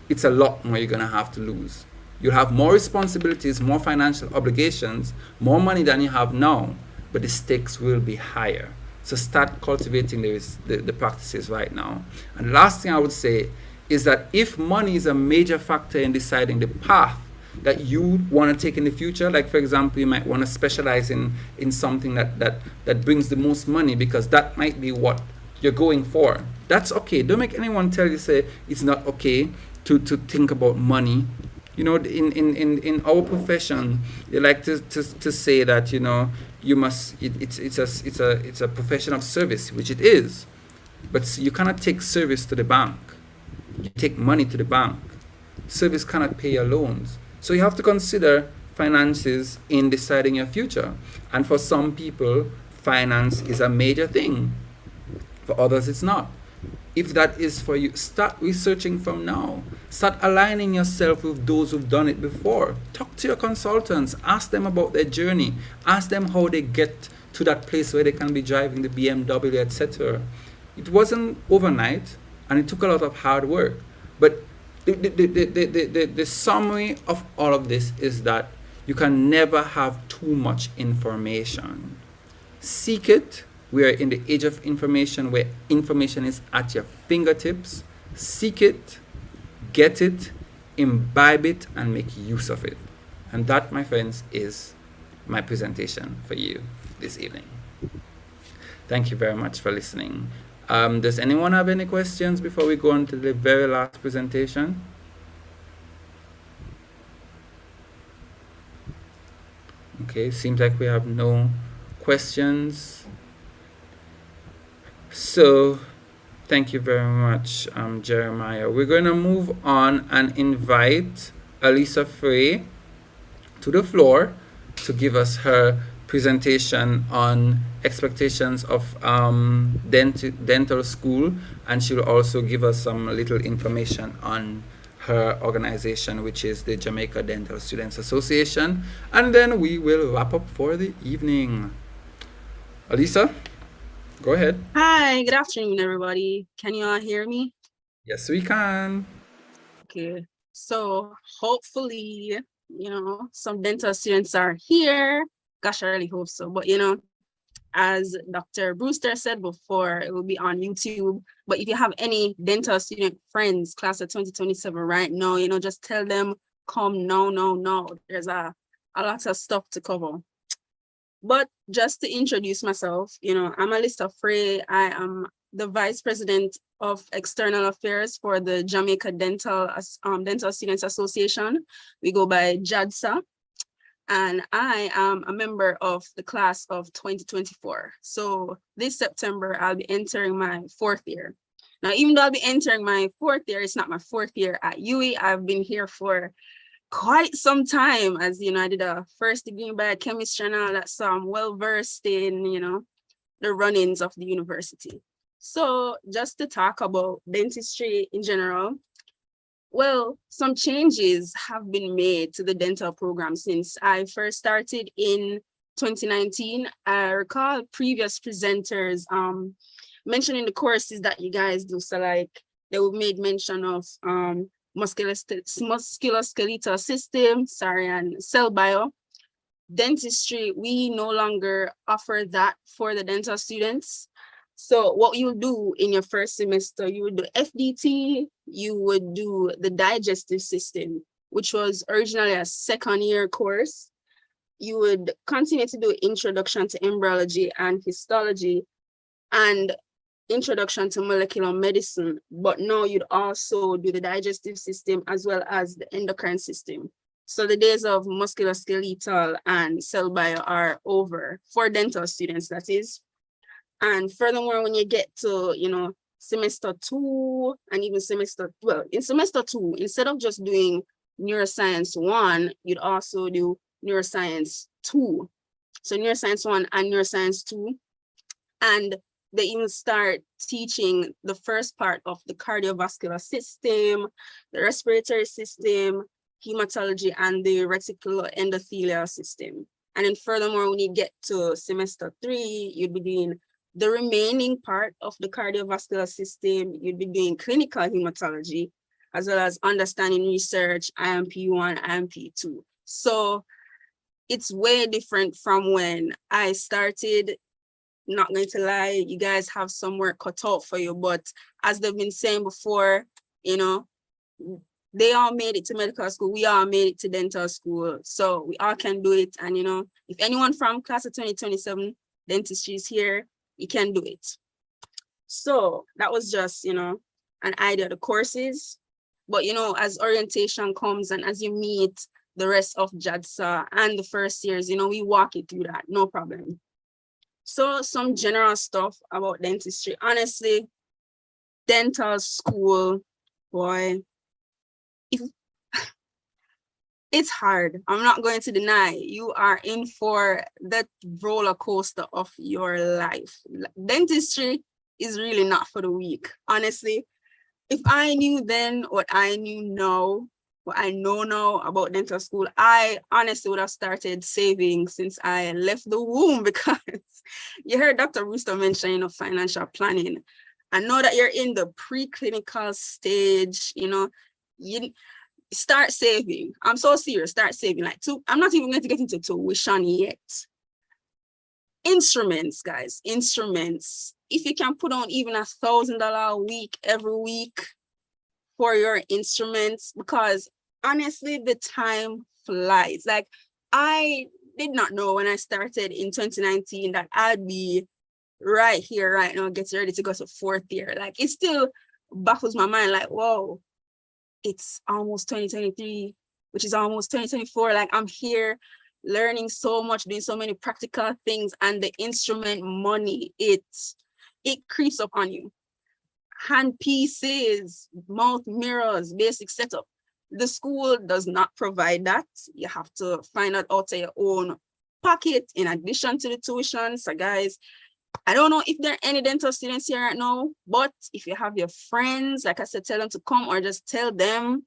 [SPEAKER 1] it's a lot more you're going to have to lose. You'll have more responsibilities, more financial obligations, more money than you have now, but the stakes will be higher. So start cultivating the practices right now. And the last thing I would say is that if money is a major factor in deciding the path that you want to take in the future, like for example, you might want to specialize in something that brings the most money because that might be what you're going for. That's okay. Don't make anyone tell you, say, it's not okay to think about money. In our profession, they like to say that, you must, it's a profession of service, which it is. But you cannot take service to the bank. You take money to the bank. Service cannot pay your loans. So you have to consider finances in deciding your future. And for some people, finance is a major thing. For others, it's not. If that is for you, start researching from now. Start aligning yourself with those who've done it before. Talk to your consultants. Ask them about their journey. Ask them how they get to that place where they can be driving the BMW, etc. It wasn't overnight, and it took a lot of hard work. But the summary of all of this is that you can never have too much information. Seek it. We are in the age of information where information is at your fingertips. Seek it, get it, imbibe it, and make use of it. And that, my friends, is my presentation for you this evening. Thank you very much for listening. Does anyone have any questions before we go on to the very last presentation? Okay, seems like we have no questions. So, thank you very much, Jeremiah. We're going to move on and invite Alisa Frey to the floor to give us her presentation on expectations of dental school, and she'll also give us some little information on her organization, which is the Jamaica Dental Students Association, and then we will wrap up for the evening. Alisa, go ahead.
[SPEAKER 7] Hi, good afternoon, everybody. Can you all hear me?
[SPEAKER 1] Yes, we can.
[SPEAKER 7] Okay, so hopefully, some dental students are here. Gosh, I really hope so. But, as Dr. Brewster said before, it will be on YouTube. But if you have any dental student friends, class of 2027 right now, just tell them, come, no. There's a lot of stuff to cover. But just to introduce myself, I'm Alyssa Frey. I am the Vice President of External Affairs for the Jamaica Dental Students Association. We go by JADSA. And I am a member of the class of 2024. So this September, I'll be entering my 4th year. Now, even though I'll be entering my 4th year, it's not my 4th year at UWI. I've been here for quite some time, as I did a first degree in biochemistry and all that, so I'm well versed in the run-ins of the university. So just to talk about dentistry in general, well, some changes have been made to the dental program since I first started in 2019. I recall previous presenters mentioning the courses that you guys do. So like they made mention of musculoskeletal system, and cell bio. Dentistry, we no longer offer that for the dental students. So what you do in your first semester, you would do FDT, you would do the digestive system, which was originally a 2nd year course. You would continue to do introduction to embryology and histology and introduction to molecular medicine, but now you'd also do the digestive system as well as the endocrine system. So the days of musculoskeletal and cell bio are over for dental students, that is. And furthermore, when you get to, semester 2 and even in semester 2, instead of just doing neuroscience 1, you'd also do neuroscience 2. So neuroscience 1 and neuroscience 2. And they even start teaching the first part of the cardiovascular system, the respiratory system, hematology, and the reticuloendothelial system. And then furthermore, when you get to semester 3, you'd be doing the remaining part of the cardiovascular system. You'd be doing clinical hematology, as well as understanding research, IMP1, IMP2. So it's way different from when I started. Not going to lie, you guys have some work cut out for you, but as they've been saying before, they all made it to medical school. We all made it to dental school. So we all can do it. And, if anyone from class of 2027 dentistry is here, you can do it. So that was just, an idea of the courses. But, as orientation comes and as you meet the rest of JADSA and the first years, we walk you through that, no problem. So some general stuff about dentistry. Honestly, dental school, boy, it's hard. I'm not going to deny you are in for that roller coaster of your life. Dentistry is really not for the weak. Honestly, if I knew then what I knew now, what I know now about dental school, I honestly would have started saving since I left the womb, because you heard Dr. Brewster mention, financial planning. I know that you're in the preclinical stage, you start saving. I'm so serious, start saving. I'm not even going to get into tuition yet. Instruments, guys, instruments. If you can put on even $1,000 a week, every week, for your instruments, because honestly, the time flies. I did not know when I started in 2019 that I'd be right here, right now, getting ready to go to 4th year. It still baffles my mind, whoa, it's almost 2023, which is almost 2024. I'm here learning so much, doing so many practical things, and the instrument money, it creeps up on you. Hand pieces, mouth mirrors, basic setup. The school does not provide that. You have to find out out of your own pocket in addition to the tuition. So guys, I don't know if there are any dental students here right now, but if you have your friends, like I said, tell them to come, or just tell them,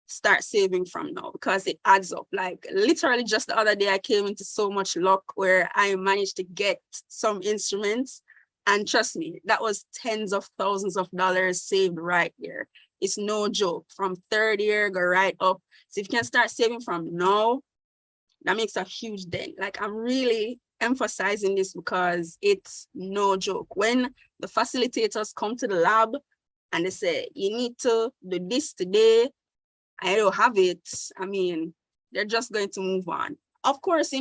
[SPEAKER 7] start saving from now, because it adds up. Literally just the other day, I came into so much luck where I managed to get some instruments. And trust me, that was tens of thousands of dollars saved right here. It's no joke. From 3rd year, go right up. So if you can start saving from now, that makes a huge dent. I'm really emphasizing this because it's no joke. When the facilitators come to the lab and they say, you need to do this today, I don't have it. They're just going to move on. of course,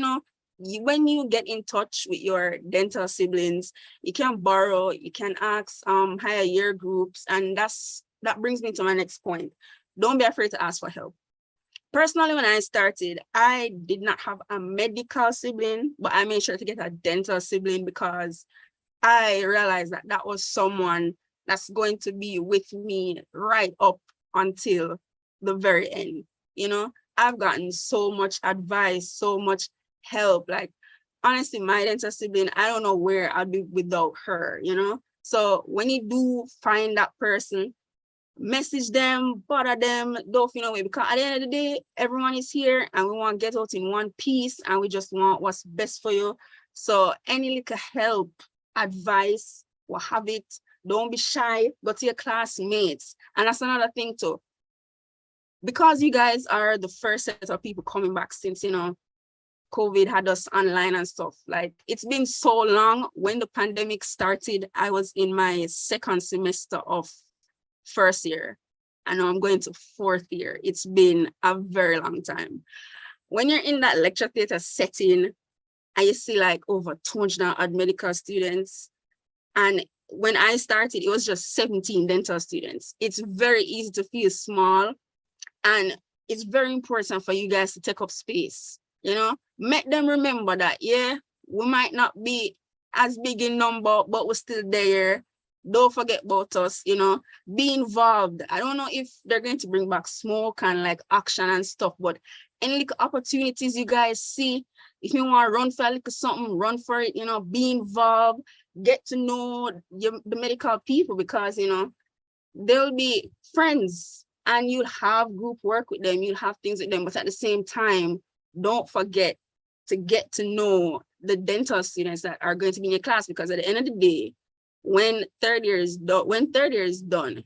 [SPEAKER 7] when you get in touch with your dental siblings, you can borrow, you can ask higher year groups, and that brings me to my next point. Don't be afraid to ask for help. Personally, when I started, I did not have a medical sibling, but I made sure to get a dental sibling because I realized that that was someone that's going to be with me right up until the very end. I've gotten so much advice, so much help. Like, honestly, my dental sibling, I don't know where I'd be without her, So when you do find that person, message them, bother them, don't feel no way, because at the end of the day, everyone is here and we want to get out in one piece and we just want what's best for you. So any little help, advice, or have it, don't be shy, go to your classmates. And that's another thing too. Because you guys are the first set of people coming back since, COVID had us online and stuff. Like, it's been so long. When the pandemic started, I was in my second semester of first year, and now I'm going to fourth year. It's been a very long time. When you're in that lecture theater setting and you see like over 200 odd medical students, and when I started, it was just 17 dental students. It's very easy to feel small, and it's very important for you guys to take up space. Make them remember that, yeah, we might not be as big in number, but we're still there. Don't forget about us, be involved. I don't know if they're going to bring back smoke and like action and stuff, but any little opportunities you guys see, if you want to run for a little something, run for it, be involved, get to know the medical people, because, they'll be friends and you'll have group work with them, you'll have things with them, but at the same time, don't forget to get to know the dental students that are going to be in your class, because at the end of the day, when third year is done,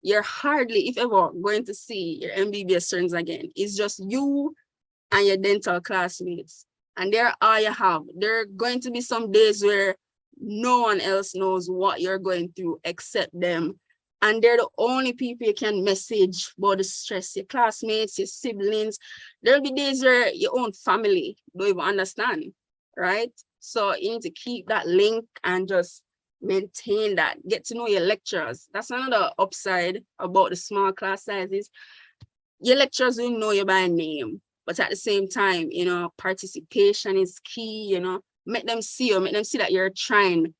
[SPEAKER 7] you're hardly, if ever, going to see your MBBS students again. It's just you and your dental classmates, and they're all you have. There are going to be some days where no one else knows what you're going through except them, and they're the only people you can message about the stress. Your classmates, your siblings. There'll be days where your own family don't even understand, right? So you need to keep that link and just maintain that. Get to know your lecturers. That's another upside about the small class sizes. Your lecturers will know you by name, but at the same time, participation is key. Make them see you, make them see that you're trying.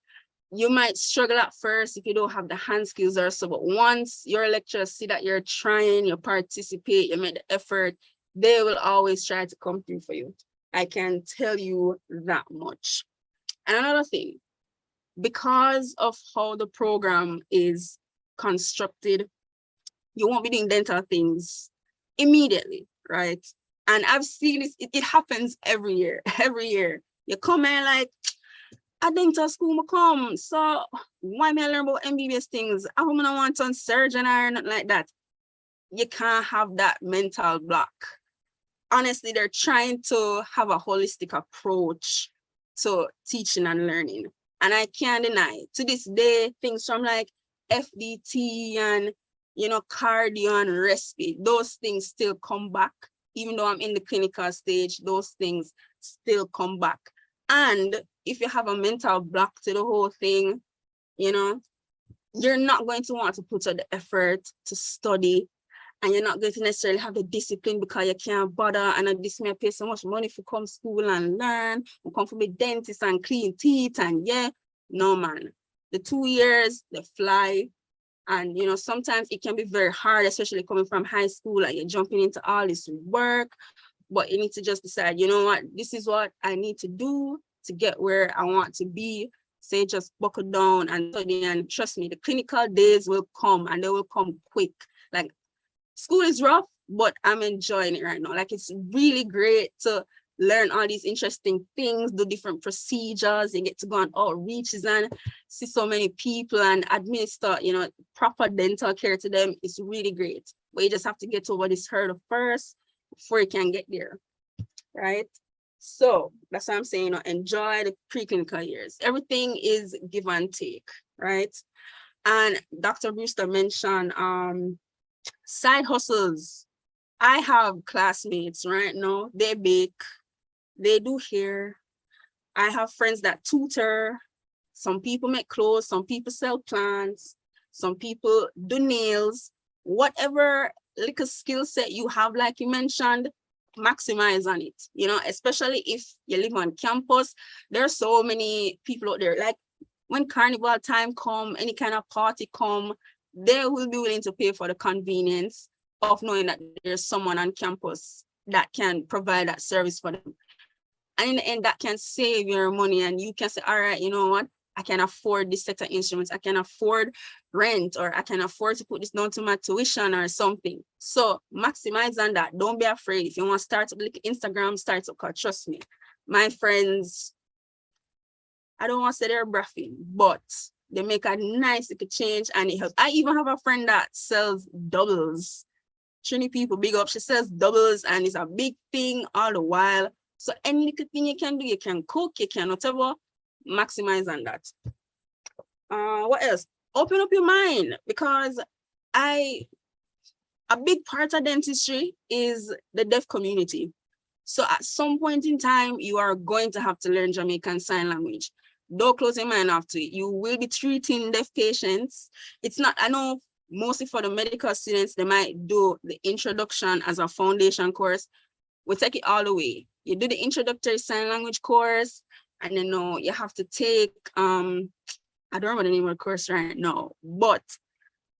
[SPEAKER 7] You might struggle at first if you don't have the hand skills or so, but once your lecturers see that you're trying, you participate, you make the effort, they will always try to come through for you. I can tell you that much. And another thing, because of how the program is constructed, you won't be doing dental things immediately, right? And I've seen this, it happens every year. Every year. You come in like, I dental school, I come, so why me I learn about MBBS things? I don't want to surgeon or nothing like that. You can't have that mental block. Honestly, they're trying to have a holistic approach to teaching and learning. And I can't deny, to this day, things from like FDT and, cardio and respite, those things still come back. Even though I'm in the clinical stage, those things still come back. And if you have a mental block to the whole thing, you're not going to want to put out the effort to study, and you're not going to necessarily have the discipline because you can't bother. And this may pay so much money for come school and learn, or come for the dentist and clean teeth, and no man. The 2 years, they fly. And sometimes it can be very hard, especially coming from high school, and you're jumping into all this work. But you need to just decide, what, this is what I need to do to get where I want to be. Say, just buckle down and study, and trust me, the clinical days will come, and they will come quick. Like, school is rough, but I'm enjoying it right now. Like, it's really great to learn all these interesting things, do different procedures, and get to go on outreaches and see so many people and administer, proper dental care to them. It's really great. But you just have to get over this hurdle first before you can get there, right? So that's what I'm saying, enjoy the preclinical years. Everything is give and take, right? And Dr. Brewster mentioned side hustles. I have classmates right now, they bake, they do hair. I have friends that tutor. Some people make clothes, some people sell plants, some people do nails. Whatever little skill set you have, like you mentioned, maximize on it. You know, especially if you live on campus, there are so many people out there. Like when carnival time come, any kind of party come, they will be willing to pay for the convenience of knowing that there's someone on campus that can provide that service for them. And in the end, that can save your money, and you can say, all right, you know what? I can afford this set of instruments. I can afford rent, or I can afford to put this down to my tuition or something. So maximize on that. Don't be afraid. If you want to start up like Instagram, start up, because trust me, my friends, I don't want to say they're braffing, but they make a nice little change and it helps. I even have a friend that sells doubles. Trini people, big up. She sells doubles and it's a big thing all the while. So any little thing you can do, you can cook, you can whatever, maximize on that. What else? Open up your mind, because a big part of dentistry is the deaf community. So at some point in time, you are going to have to learn Jamaican Sign Language. Don't close your mind off to it. You will be treating deaf patients. It's not, I know mostly for the medical students, they might do the introduction as a foundation course. We take it all the way. You do the introductory sign language course, and then you have to take, I don't remember the name of the course right now, but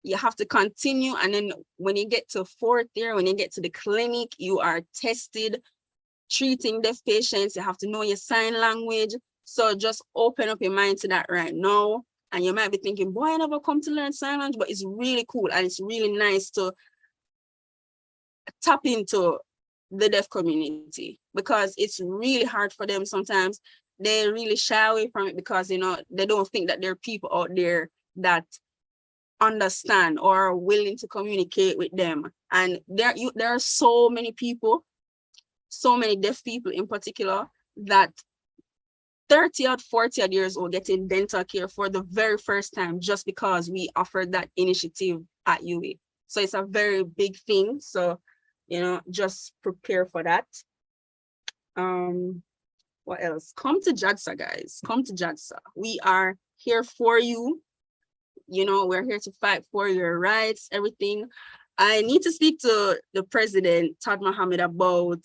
[SPEAKER 7] you have to continue. And then when you get to fourth year, when you get to the clinic, you are tested treating deaf patients. You have to know your sign language. So just open up your mind to that right now. And you might be thinking, boy, I never come to learn sign language, but it's really cool. And it's really nice to tap into the deaf community, because it's really hard for them sometimes. They really shy away from it because, they don't think that there are people out there that understand or are willing to communicate with them. And there are so many people, so many deaf people in particular, that 30 or 40 years old getting dental care for the very first time just because we offered that initiative at UA. So it's a very big thing. So, just prepare for that. What else? Come to JADSA, guys. Come to JADSA. We are here for you. We're here to fight for your rights, everything. I need to speak to the president, Todd Mohammed, about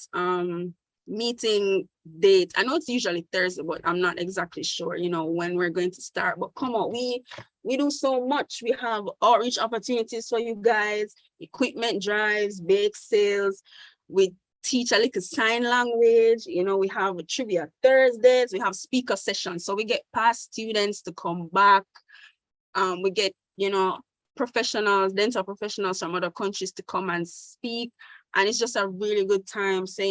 [SPEAKER 7] meeting date. I know it's usually Thursday, but I'm not exactly sure, when we're going to start. But come on, we do so much. We have outreach opportunities for you guys, equipment drives, bake sales. We teach a little sign language. We have trivia Thursdays. We have speaker sessions. So we get past students to come back. We get, professionals, dental professionals from other countries to come and speak. And it's just a really good time. So,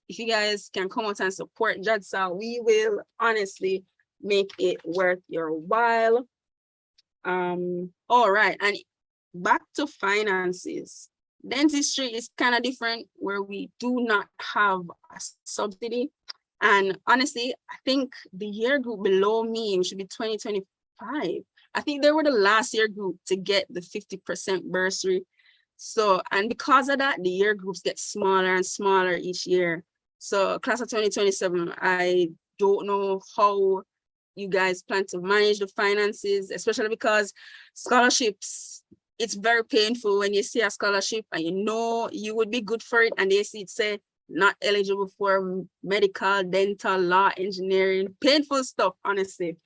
[SPEAKER 7] if you guys can come out and support JADSA, we will honestly make it worth your while. All right. And back to finances. Dentistry is kind of different, where we do not have a subsidy. And honestly, I think the year group below me should be 2025. I think they were the last year group to get the 50% bursary. So, and because of that, the year groups get smaller and smaller each year. So class of 2027, I don't know how you guys plan to manage the finances, especially because scholarships, it's very painful when you see a scholarship and you would be good for it, and they see it say not eligible for medical, dental, law, engineering, painful stuff, honestly.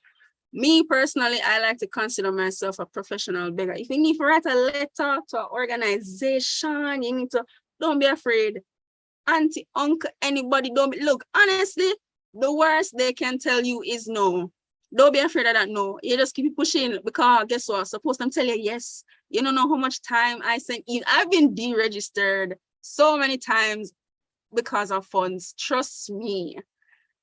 [SPEAKER 7] Me personally, I like to consider myself a professional beggar. If you need to write a letter to an organization, you need to, don't be afraid. Auntie, uncle, anybody, look, honestly, the worst they can tell you is no. Don't be afraid of that no. You just keep pushing, because guess what? Suppose them tell you yes. You don't know how much time I sent in. I've been deregistered so many times because of funds. Trust me.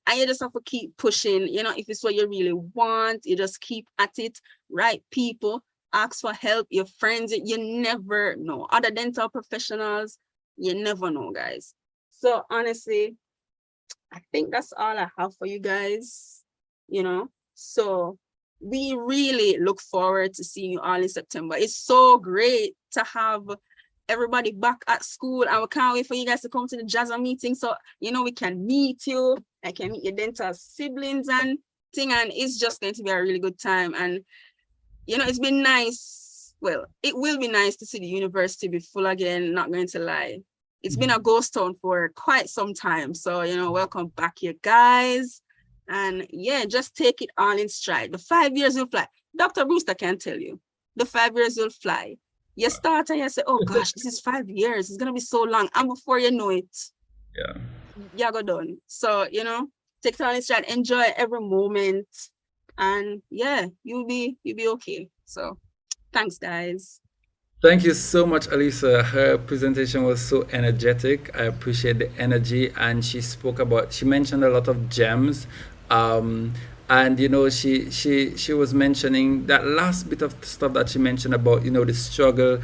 [SPEAKER 7] And you just have to keep pushing, if it's what you really want, you just keep at it. Right people, ask for help, your friends, you never know. Other dental professionals, you never know, guys. So honestly, I think that's all I have for you guys, So we really look forward to seeing you all in September. It's so great to have everybody back at school, and we can't wait for you guys to come to the JASA meeting. So, we can meet you. I can meet your dental siblings and thing, and it's just going to be a really good time. And, it's been nice. Well, it will be nice to see the university be full again, not going to lie. It's been a ghost town for quite some time. So, welcome back here, guys. And yeah, just take it all in stride. The 5 years will fly. Dr. Brewster can tell you, the 5 years will fly. You start and you say, oh gosh, this is 5 years. It's going to be so long. And before you know it, you go done. So, take it all in stride, enjoy every moment. And yeah, you'll be okay. So thanks, guys.
[SPEAKER 1] Thank you so much, Alisa. Her presentation was so energetic. I appreciate the energy, and she mentioned a lot of gems. And she was mentioning that last bit of stuff that she mentioned about the struggle,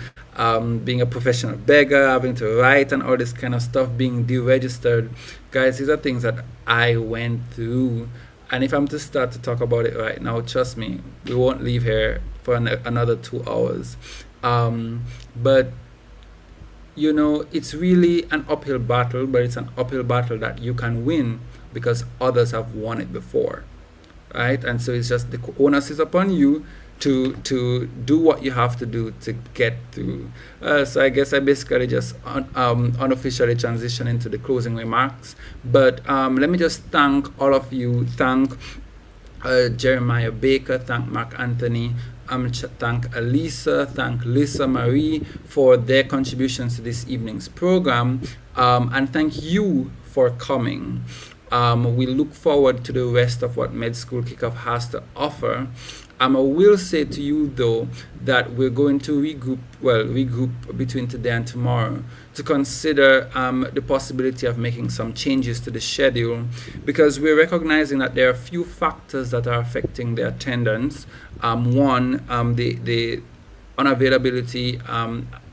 [SPEAKER 1] being a professional beggar, having to write and all this kind of stuff, being deregistered. Guys, these are things that I went through, and if I'm to start to talk about it right now, trust me, we won't leave here for another 2 hours. But it's really an uphill battle, but it's an uphill battle that you can win because others have won it before, right? And so it's just the onus is upon you to do what you have to do to get through. So I guess I basically just unofficially transition into the closing remarks. But let me just thank all of you. Thank Jeremiah Baker. Thank Mark Anthony. Thank Alisa, thank Lisa Marie for their contributions to this evening's program, and thank you for coming. We look forward to the rest of what MedSkool KickOff has to offer. I will say to you though that we're going to regroup between today and tomorrow to consider the possibility of making some changes to the schedule, because we're recognizing that there are a few factors that are affecting the attendance. One, the unavailability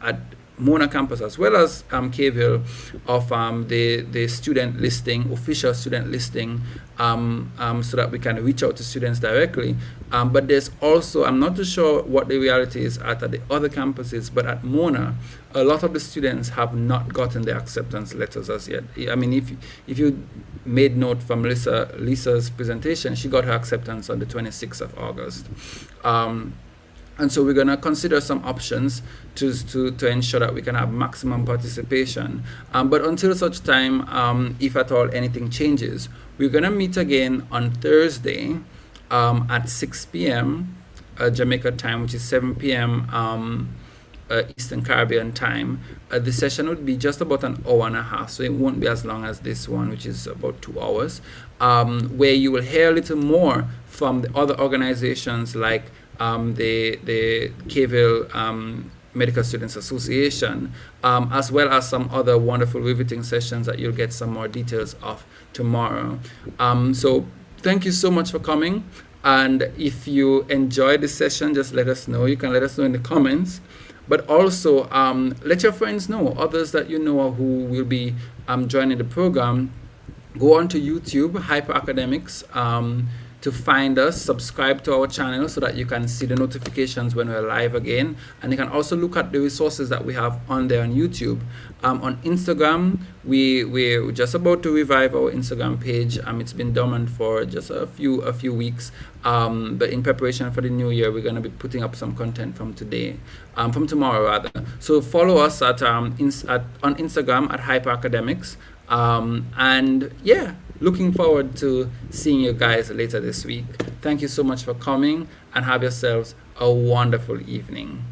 [SPEAKER 1] at Mona campus as well as Caville of the student listing, official student listing, so that we can reach out to students directly. But there's also, I'm not too sure what the reality is at the other campuses, but at Mona, a lot of the students have not gotten their acceptance letters as yet. I mean, if you made note from Lisa's presentation, she got her acceptance on the 26th of August. And so we're going to consider some options to ensure that we can have maximum participation. But until such time, if at all anything changes, we're going to meet again on Thursday at 6 p.m. Jamaica time, which is 7 p.m. Eastern Caribbean time. The session would be just about an hour and a half, so it won't be as long as this one, which is about 2 hours, where you will hear a little more from the other organizations like the Caville Medical Students Association, as well as some other wonderful riveting sessions that you'll get some more details of tomorrow. So thank you so much for coming. And if you enjoyed this session, just let us know. You can let us know in the comments. But also let your friends know, others that you know who will be joining the program. Go on to YouTube, Hyper Academics, to find us, subscribe to our channel so that you can see the notifications when we're live again. And you can also look at the resources that we have on there on YouTube. On Instagram, we're just about to revive our Instagram page. It's been dormant for just a few weeks. But in preparation for the new year, we're going to be putting up some content from tomorrow rather. So follow us on Instagram at Hyper Academics. And yeah, looking forward to seeing you guys later this week. Thank you so much for coming, and have yourselves a wonderful evening.